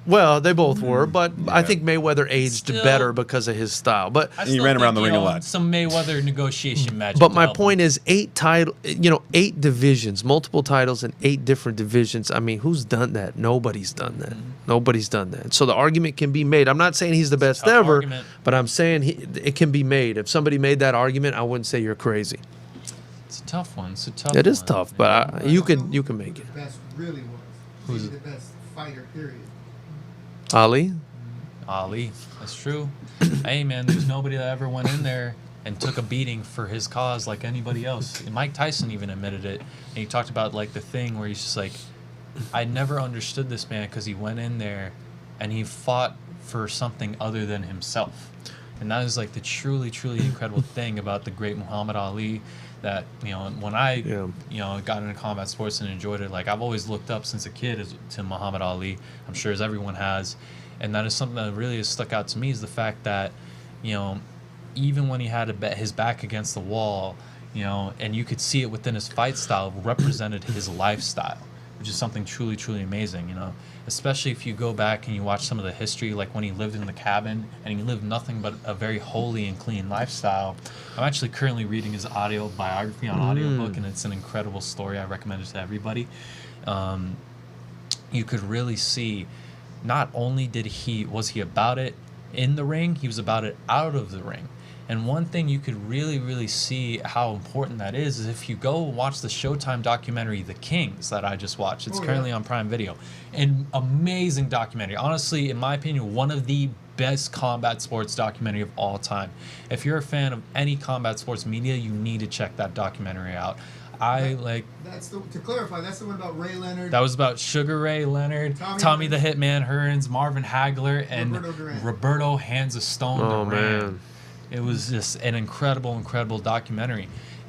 Speaker 2: well, they both were, but I think Mayweather aged
Speaker 3: Still-
Speaker 2: better because of his style. But
Speaker 3: I
Speaker 1: He
Speaker 3: still
Speaker 1: ran around
Speaker 3: think
Speaker 1: the
Speaker 3: he
Speaker 1: ring a
Speaker 3: owned
Speaker 1: lot.
Speaker 3: Some Mayweather negotiation magic.
Speaker 2: But
Speaker 3: to
Speaker 2: my
Speaker 3: help him.
Speaker 2: point is 8 divisions, multiple titles in 8 different divisions. I mean, who's done that? Nobody's done that. Nobody's done that. So the argument can be made. I'm not saying he's the best
Speaker 3: tough
Speaker 2: ever,
Speaker 3: argument.
Speaker 2: but I'm saying it can be made. If somebody made that argument, I wouldn't say you're crazy.
Speaker 3: It's a tough one. It's a tough
Speaker 2: It is
Speaker 3: one.
Speaker 2: tough, but you can make it.
Speaker 5: The best really was.
Speaker 3: Who's
Speaker 5: Maybe the best fighter, period.
Speaker 2: Ali?
Speaker 3: Ali. That's true. Hey, man, there's nobody that ever went in there and took a beating for his cause like anybody else. And Mike Tyson even admitted it. And he talked about, like, the thing where he's just like, I never understood this man because he went in there and he fought for something other than himself. And that is, like, the truly, truly incredible thing about the great Muhammad Ali, that, you know, when I, got into combat sports and enjoyed it, like, I've always looked up since a kid to Muhammad Ali. I'm sure as everyone has. And that is something that really has stuck out to me, is the fact that, you know, even when he had his back against the wall, you know, and you could see it within his fight style, represented his lifestyle, which is something truly, truly amazing, you know. Especially if you go back and you watch some of the history, like when he lived in the cabin and he lived nothing but a very holy and clean lifestyle. I'm actually currently reading his audio biography on audiobook, and it's an incredible story. I recommend it to everybody. You could really see, not only was he about it in the ring, he was about it out of the ring. And one thing you could really, really see how important that is if you go watch the Showtime documentary, The Kings, that I just watched. It's currently on Prime Video. An amazing documentary. Honestly, in my opinion, one of the best combat sports documentary of all time. If you're a fan of any combat sports media, you need to check that documentary out.
Speaker 5: To clarify, that's the one about Ray Leonard.
Speaker 3: That was about Sugar Ray Leonard, Tommy the Hitman Hearns, Marvin Hagler, and Roberto Hands of Stone Duran.
Speaker 2: Man.
Speaker 3: It was just an incredible, incredible documentary.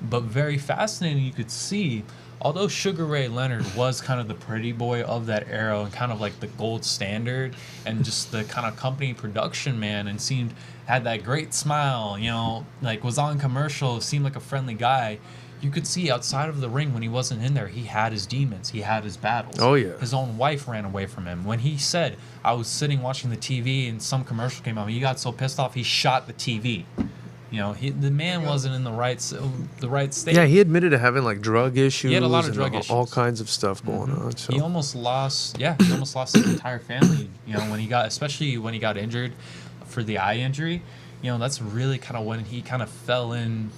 Speaker 3: But very fascinating, you could see, although Sugar Ray Leonard was kind of the pretty boy of that era and kind of like the gold standard and just the kind of company production man, and had that great smile, you know, like was on commercial, seemed like a friendly guy. You could see outside of the ring when he wasn't in there, he had his demons, he had his battles.
Speaker 2: Oh, yeah.
Speaker 3: His own wife ran away from him. When he said, I was sitting watching the TV and some commercial came on, he got so pissed off he shot the TV. You know, the man wasn't in the right state.
Speaker 2: Yeah, he admitted to having like drug issues.
Speaker 3: He had a lot of
Speaker 2: and
Speaker 3: drug
Speaker 2: all
Speaker 3: issues.
Speaker 2: kinds of stuff going on. So.
Speaker 3: He almost lost his entire family. You know, especially when he got injured for the eye injury. You know, that's really kind of when he kind of fell in,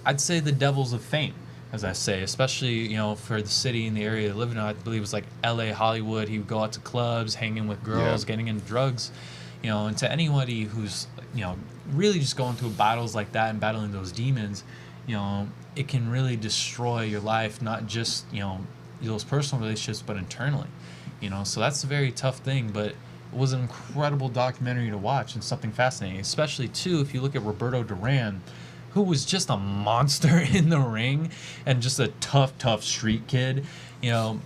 Speaker 3: I'd say, the devils of fame, as I say, especially, you know, for the city and the area they live in. I believe it was like L.A., Hollywood. He would go out to clubs, hanging with girls, getting into drugs. You know, and to anybody who's, you know, really just going through battles like that and battling those demons, you know, it can really destroy your life, not just, you know, those personal relationships, but internally, you know. So that's a very tough thing, but it was an incredible documentary to watch and something fascinating, especially, too, if you look at Roberto Duran, who was just a monster in the ring and just a tough street kid. You know,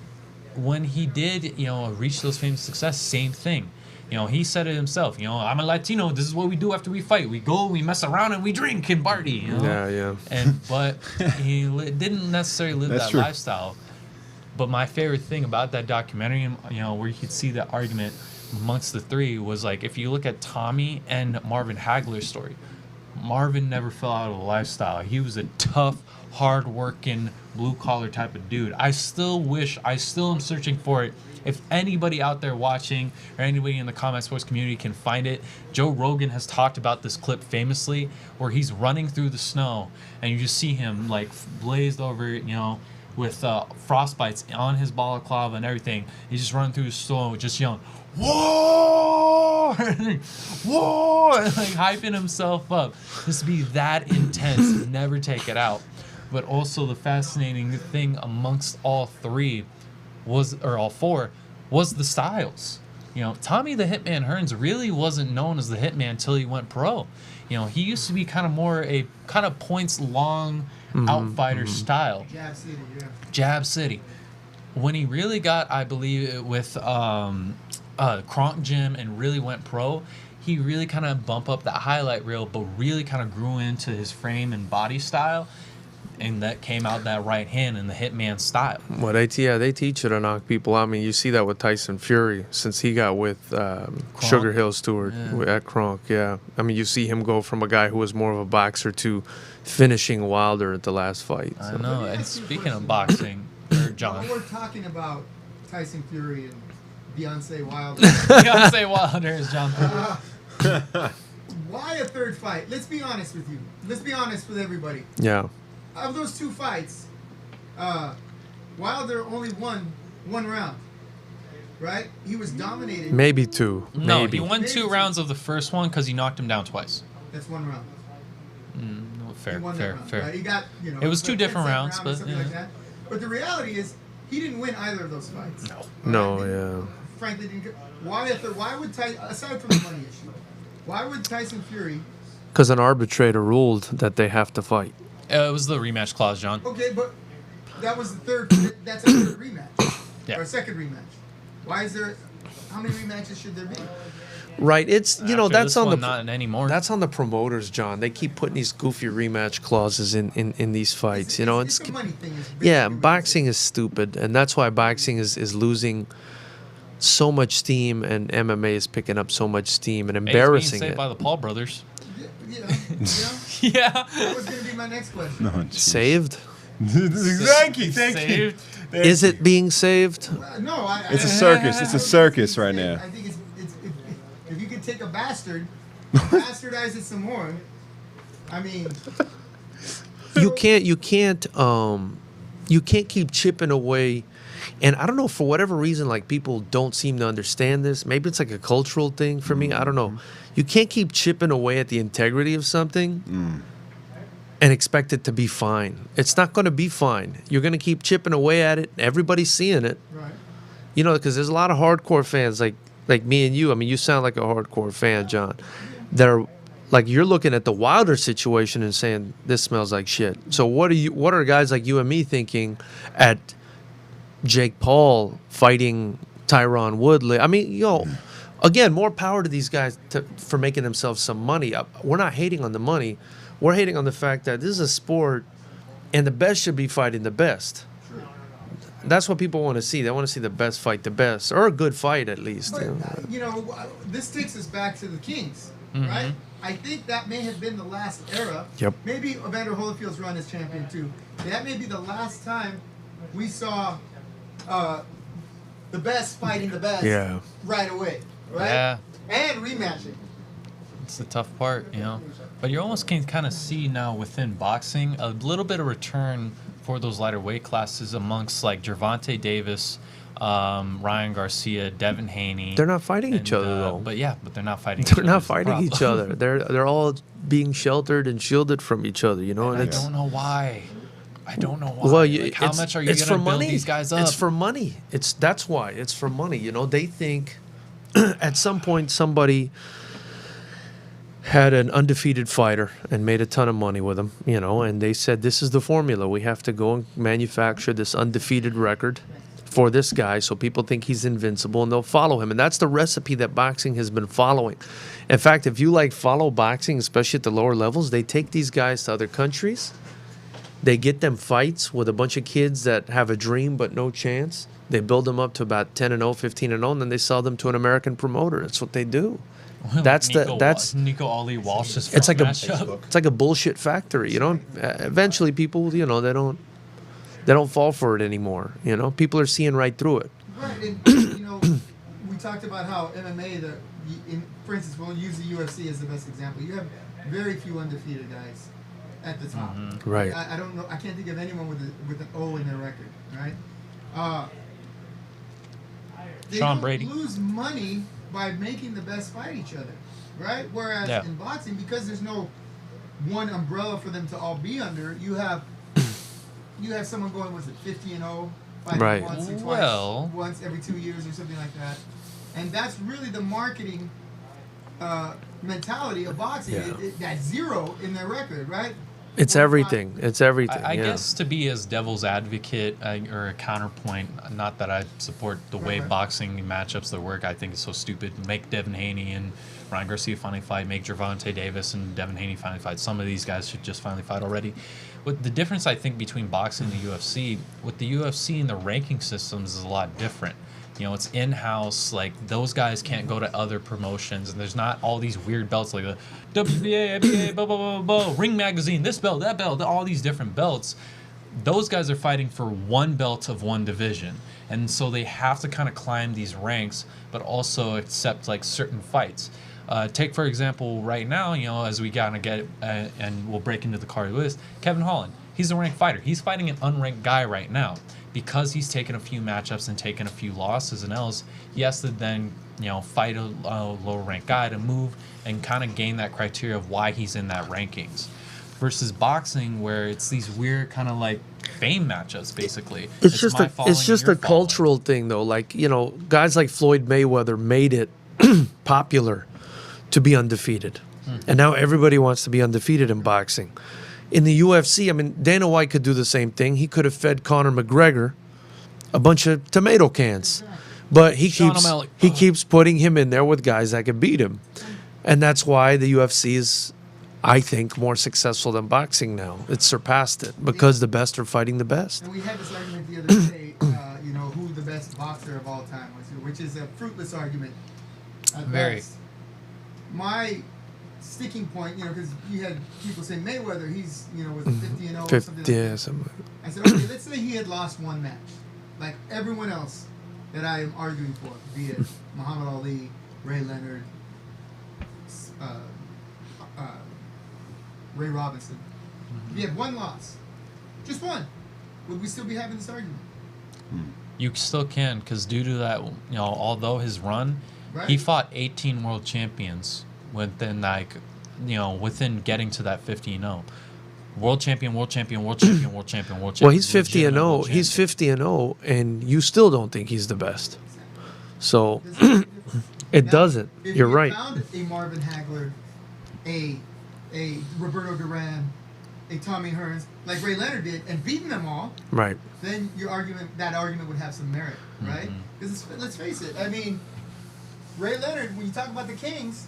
Speaker 3: when he did, you know, reach those famous success, same thing. You know, he said it himself. You know, I'm a Latino. This is what we do after we fight. We go, we mess around, and we drink and party. You know?
Speaker 2: Yeah.
Speaker 3: But he didn't necessarily live that
Speaker 1: true.
Speaker 3: lifestyle. But my favorite thing about that documentary, you know, where you could see that argument amongst the three, was like, if you look at Tommy and Marvin Hagler's story, Marvin never fell out of the lifestyle. He was a tough, hard-working, blue-collar type of dude. I still am searching for it. If anybody out there watching or anybody in the combat sports community can find it, Joe Rogan has talked about this clip famously where he's running through the snow and you just see him like blazed over, you know, with frostbites on his balaclava and everything. He's just running through the snow, just yelling, "Whoa!" "Whoa!" and like hyping himself up. Just to be that intense, never take it out. But also the fascinating thing amongst all four was the styles. You know, Tommy the Hitman Hearns really wasn't known as the Hitman until he went pro. You know, he used to be kind of more a kind of points long outfighter style.
Speaker 5: Jab City, yeah.
Speaker 3: Jab City. When he really got, I believe, with Kronk Gym and really went pro, he really kind of bumped up that highlight reel, but really kind of grew into his frame and body style. And that came out that right hand in the Hitman style.
Speaker 2: Well, they teach you to knock people out. I mean, you see that with Tyson Fury since he got with Sugar Hill Stewart at Kronk. Yeah, I mean, you see him go from a guy who was more of a boxer to finishing Wilder at the last fight.
Speaker 3: I know. And speaking of boxing, John,
Speaker 5: we're talking about Tyson Fury and Beyonce Wilder.
Speaker 3: Beyonce Wilder is John.
Speaker 5: Why a third fight? Let's be honest with you. Let's be honest with everybody.
Speaker 2: Yeah.
Speaker 5: Of those two fights, Wilder only won one round, right? He was dominated.
Speaker 2: Maybe two.
Speaker 3: No,
Speaker 2: Maybe.
Speaker 3: he won 2 rounds of the first one because he knocked him down twice.
Speaker 5: That's one round.
Speaker 3: Fair.
Speaker 5: He won that round, right? He got, you know,
Speaker 3: It was 2
Speaker 5: like
Speaker 3: different
Speaker 5: 10-second
Speaker 3: rounds,
Speaker 5: round or
Speaker 3: but
Speaker 5: something
Speaker 3: yeah.
Speaker 5: like that. But the reality is, he didn't win either of those fights.
Speaker 2: No,
Speaker 5: yeah. Frankly, didn't. Why would Tyson, aside from the money issue, why would Tyson Fury?
Speaker 2: Because an arbitrator ruled that they have to fight.
Speaker 3: It was the rematch clause, John.
Speaker 5: Okay, but that was the third. That's a third rematch.
Speaker 3: Yeah.
Speaker 5: Or a second rematch. Why is there? How many rematches should there be?
Speaker 2: Right, it's
Speaker 3: After
Speaker 2: that's
Speaker 3: this
Speaker 2: on
Speaker 3: one,
Speaker 2: the
Speaker 3: not anymore.
Speaker 2: that's on the promoters, John. They keep putting these goofy rematch clauses in these fights. You know,
Speaker 5: it's a money thing.
Speaker 2: yeah, boxing is stupid, and that's why boxing is losing so much steam, and MMA is picking up so much steam and
Speaker 3: Hey, it's
Speaker 2: embarrassing
Speaker 3: being saved
Speaker 2: it.
Speaker 3: by the Paul brothers.
Speaker 5: You know,
Speaker 3: Yeah.
Speaker 5: that was going to be my next question.
Speaker 1: No, jeez.
Speaker 2: Saved?
Speaker 1: Thank you.
Speaker 3: Saved.
Speaker 2: Is it being saved?
Speaker 5: No,
Speaker 1: It's a circus. It's a circus right now.
Speaker 5: I think it's if you could take a bastard, and bastardize it some more. I mean,
Speaker 2: You can't keep chipping away. And I don't know, for whatever reason, like, people don't seem to understand this. Maybe it's like a cultural thing for me. I don't know. You can't keep chipping away at the integrity of something and expect it to be fine. It's not going to be fine. You're going to keep chipping away at it. Everybody's seeing it.
Speaker 5: right?
Speaker 2: You know, because there's a lot of hardcore fans like me and you. I mean, you sound like a hardcore fan, John. That are like, you're looking at the Wilder situation and saying this smells like shit. So what are guys like you and me thinking at Jake Paul fighting Tyron Woodley? I mean, you know, again, more power to these guys for making themselves some money. We're not hating on the money. We're hating on the fact that this is a sport, and the best should be fighting the best. That's what people want to see. They want to see the best fight the best, or a good fight at least.
Speaker 5: But you know, this takes us back to the Kings. right? I think that may have been the last era.
Speaker 2: Yep.
Speaker 5: Maybe Evander Holyfield's run as champion too. That may be the last time we saw the best fighting the best right away, right?
Speaker 3: Yeah.
Speaker 5: And rematching.
Speaker 3: It's the tough part, you know. But you almost can kind of see now within boxing a little bit of return for those lighter weight classes amongst like Gervonta Davis, Ryan Garcia, Devin Haney.
Speaker 2: They're not fighting each other though.
Speaker 3: But they're not fighting.
Speaker 2: They're not fighting each other. They're all being sheltered and shielded from each other. You know, and
Speaker 3: I
Speaker 2: it's.
Speaker 3: don't know why. I don't know why.
Speaker 2: Well,
Speaker 3: like, how much are you going to build
Speaker 2: money.
Speaker 3: these guys up?
Speaker 2: It's for money. That's why it's for money. You know, they think at some point somebody had an undefeated fighter and made a ton of money with him. You know, and they said this is the formula. We have to go and manufacture this undefeated record for this guy so people think he's invincible and they'll follow him. And that's the recipe that boxing has been following. In fact, if you follow boxing, especially at the lower levels, they take these guys to other countries. They get them fights with a bunch of kids that have a dream but no chance. They build them up to about 10-0, 15-0, and then they sell them to an American promoter. That's what they do. That's
Speaker 3: Nico Ali Walsh's
Speaker 2: it's like
Speaker 3: matchup.
Speaker 2: it's like a bullshit factory. You know, eventually people, you know, they don't fall for it anymore. You know, people are seeing right through it.
Speaker 5: Right, and you know, we talked about how MMA, for instance, we'll use the UFC as the best example. You have very few undefeated guys at the top.
Speaker 2: Right.
Speaker 5: I don't know. I can't think of anyone with an O in their record. Right. They
Speaker 3: Sean
Speaker 5: don't
Speaker 3: Brady.
Speaker 5: lose money by making the best fight each other, right? Whereas in boxing, because there's no one umbrella for them to all be under, you have someone going, was it 50-0, fighting
Speaker 2: Right.
Speaker 5: once or twice, once every 2 years or something like that, and that's really the marketing mentality of boxing.
Speaker 2: Yeah.
Speaker 5: That zero in their record, right?
Speaker 2: It's everything. It's everything.
Speaker 3: I guess to be as devil's advocate or a counterpoint, not that I support the way boxing matchups that work. I think it's so stupid. Make Devin Haney and Ryan Garcia finally fight. Make Gervonta Davis and Devin Haney finally fight. Some of these guys should just finally fight already. What the difference I think between boxing and the UFC, with the UFC and the ranking systems is a lot different. You know, it's in-house. Like, those guys can't go to other promotions, and there's not all these weird belts like the WBA, ABA, blah, blah, blah, blah, Ring Magazine, this belt, that belt, all these different belts. Those guys are fighting for one belt of one division, and so they have to kind of climb these ranks, but also accept, like, certain fights. Take, for example, right now, you know, as we kind of get, and we'll break into the card list, Kevin Holland. He's a ranked fighter. He's fighting an unranked guy right now. Because he's taken a few matchups and taken a few losses and L's, he has to then, you know, fight a lower ranked guy to move and kind of gain that criteria of why he's in that rankings. Versus boxing, where it's these weird kind of like fame matchups, basically.
Speaker 2: It's just a cultural thing, though. Like, you know, guys like Floyd Mayweather made it popular to be undefeated, and now everybody wants to be undefeated in boxing. In the UFC, I mean, Dana White could do the same thing. He could have fed Conor McGregor a bunch of tomato cans, but he keeps putting him in there with guys that can beat him, and that's why the UFC is, I think, more successful than boxing now. It's surpassed it because the best are fighting the best.
Speaker 5: And we had this argument the other day, you know, who the best boxer of all time was, which is a fruitless argument.
Speaker 3: Very.
Speaker 5: Best. My sticking point, you know, because you had people say Mayweather, he's, you know, was 50-0 or something like that. I said, okay, let's say he had lost one match, like everyone else that I am arguing for, be it Muhammad Ali, Ray Leonard, Ray Robinson. If he had one loss, just one, would we still be having this argument?
Speaker 3: You still can, because due to that, you know, although his run,
Speaker 5: Right.
Speaker 3: he fought 18 world champions within, like, you know, within getting to that 50-0. World champion, world champion, world champion, world champion, world champion.
Speaker 2: Well, he's 50-0. He's 50-0, and you still don't think he's the best. So it
Speaker 5: Now,
Speaker 2: doesn't.
Speaker 5: If
Speaker 2: You're
Speaker 5: you
Speaker 2: right.
Speaker 5: found a Marvin Hagler, a Roberto Duran, a Tommy Hearns, like Ray Leonard did, and beaten them all,
Speaker 2: Right.
Speaker 5: then that argument would have some merit, right? Because let's face it, I mean, Ray Leonard, when you talk about the Kings,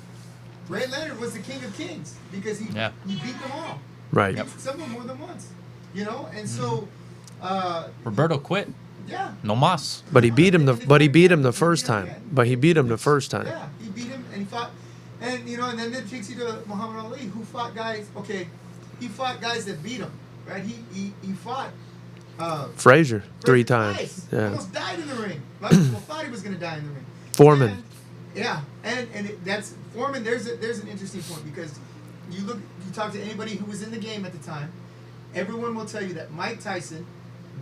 Speaker 5: Ray Leonard was the king of kings because he beat them all.
Speaker 2: Right.
Speaker 5: He beat some of them more than once, you know, and so.
Speaker 3: Roberto quit.
Speaker 5: Yeah.
Speaker 3: No mas.
Speaker 2: But he beat him the first time.
Speaker 5: Yeah,
Speaker 2: But he beat him the first time.
Speaker 5: Yeah, he beat him, and he fought. And and then it takes you to Muhammad Ali, who fought guys. Okay, he fought guys that beat him, right? He fought
Speaker 2: Frazier 3 times.
Speaker 5: twice.
Speaker 2: Yeah.
Speaker 5: Almost died in the ring. A lot of people thought he was going to die in the ring.
Speaker 2: Foreman.
Speaker 5: That's Foreman. There's an interesting point, because you talk to anybody who was in the game at the time, everyone will tell you that Mike Tyson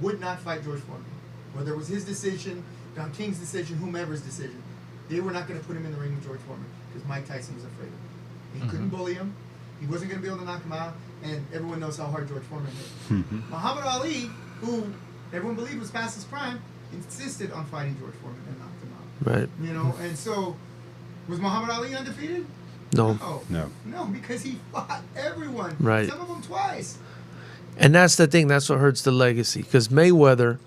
Speaker 5: would not fight George Foreman, whether it was his decision, Don King's decision, whomever's decision. They were not going to put him in the ring with George Foreman because Mike Tyson was afraid of him. He couldn't bully him. He wasn't going to be able to knock him out, and everyone knows how hard George Foreman hit. Muhammad Ali, who everyone believed was past his prime, insisted on fighting George Foreman and knocked him out.
Speaker 2: Right.
Speaker 5: And so was Muhammad Ali undefeated?
Speaker 2: No.
Speaker 5: No, because he fought everyone.
Speaker 2: Right.
Speaker 5: Some of them twice.
Speaker 2: And that's the thing. That's what hurts the legacy. Because Mayweather,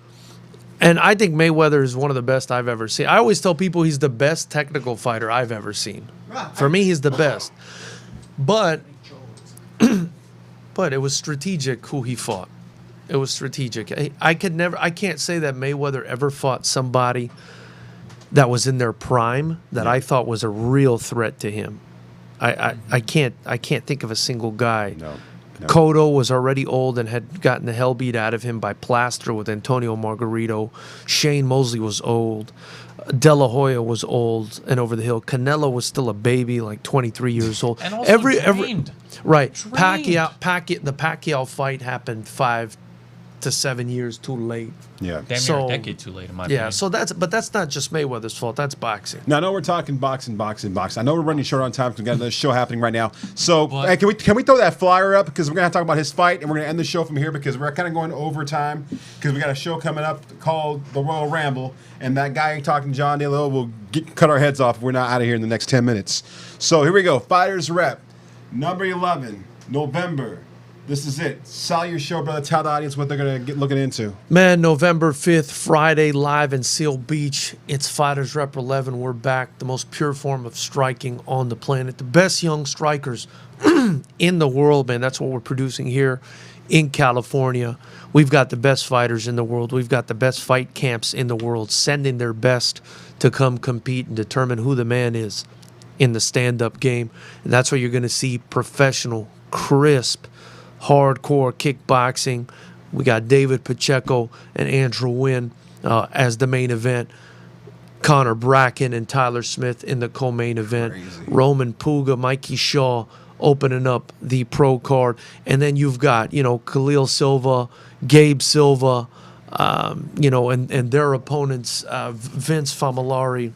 Speaker 2: and I think Mayweather is one of the best I've ever seen. I always tell people he's the best technical fighter I've ever seen.
Speaker 5: Right.
Speaker 2: For me, he's the best. But it was strategic who he fought. It was strategic. I can't say that Mayweather ever fought somebody that was in their prime that I thought was a real threat to him. I can't think of a single guy.
Speaker 1: No.
Speaker 2: Cotto was already old and had gotten the hell beat out of him by plaster with Antonio Margarito. Shane Mosley was old. De La Hoya was old and over the hill. Canelo was still a baby, like 23 years old.
Speaker 3: And also trained.
Speaker 2: Right.
Speaker 3: Trained.
Speaker 2: The Pacquiao fight happened 5 to 7 years too late.
Speaker 1: Yeah.
Speaker 3: Damn near a decade too late, in my opinion.
Speaker 2: So that's not just Mayweather's fault. That's boxing.
Speaker 1: Now, I know we're talking boxing. I know we're running short on time because we got another show happening right now. So, hey, can we throw that flyer up, because we're gonna have to talk about his fight, and we're gonna end the show from here because we're kind of going over time because we got a show coming up called the Royal Ramble, and that guy talking John DeLo will cut our heads off if we're not out of here in the next 10 minutes. So here we go. Fighters Rep, number 11, November. This is it. Sell your show, brother. Tell the audience what they're going to get looking into.
Speaker 2: Man, November 5th, Friday, live in Seal Beach. It's Fighters Rep 11. We're back. The most pure form of striking on the planet. The best young strikers in the world, man. That's what we're producing here in California. We've got the best fighters in the world. We've got the best fight camps in the world, sending their best to come compete and determine who the man is in the stand-up game. And that's where you're going to see professional, crisp, hardcore kickboxing. We got David Pacheco and Andrew Wynn as the main event. Connor Bracken and Tyler Smith in the co-main event.
Speaker 1: Crazy.
Speaker 2: Roman Puga, Mikey Shaw opening up the pro card. And then you've got, Khalil Silva, Gabe Silva, and their opponents. Vince Famolari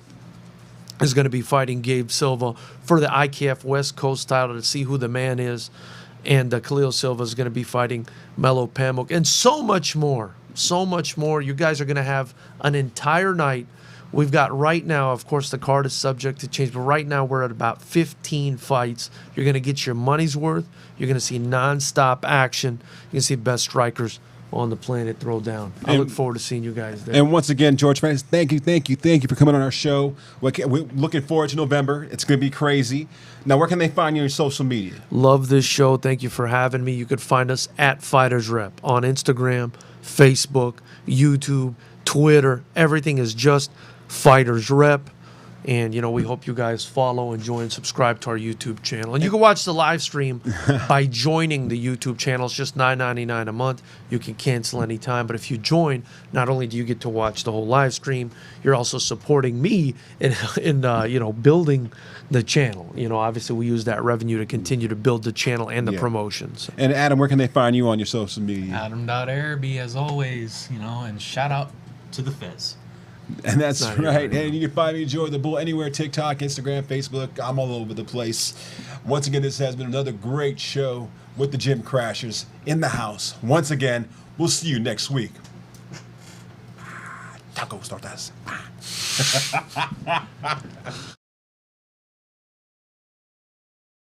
Speaker 2: is going to be fighting Gabe Silva for the IKF West Coast title to see who the man is. And Khalil Silva is going to be fighting Melo Pamuk. And so much more. So much more. You guys are going to have an entire night. We've got right now, of course, the card is subject to change, but right now we're at about 15 fights. You're going to get your money's worth. You're going to see nonstop action. You're going to see best strikers on the planet throw down. I look forward to seeing you guys there.
Speaker 1: And once again, George Francis, thank you for coming on our show. We're looking forward to November. It's going to be crazy. Now, where can they find you on social media?
Speaker 2: Love this show. Thank you for having me. You could find us at Fighters Rep on Instagram, Facebook, YouTube, Twitter. Everything is just Fighters Rep. And, we hope you guys follow and join, subscribe to our YouTube channel. And you can watch the live stream by joining the YouTube channel. It's just $9.99 a month. You can cancel anytime. But if you join, not only do you get to watch the whole live stream, you're also supporting me in building the channel. Obviously, we use that revenue to continue to build the channel and the promotions.
Speaker 1: And, Adam, where can they find you on your social media?
Speaker 3: Adam.Araby, as always, and shout out to the Fez.
Speaker 1: And that's right. And you can find me, Joy the Bull, anywhere, TikTok, Instagram, Facebook. I'm all over the place. Once again, this has been another great show with the Gym Crashers in the house. Once again, we'll see you next week. Tacos tortas.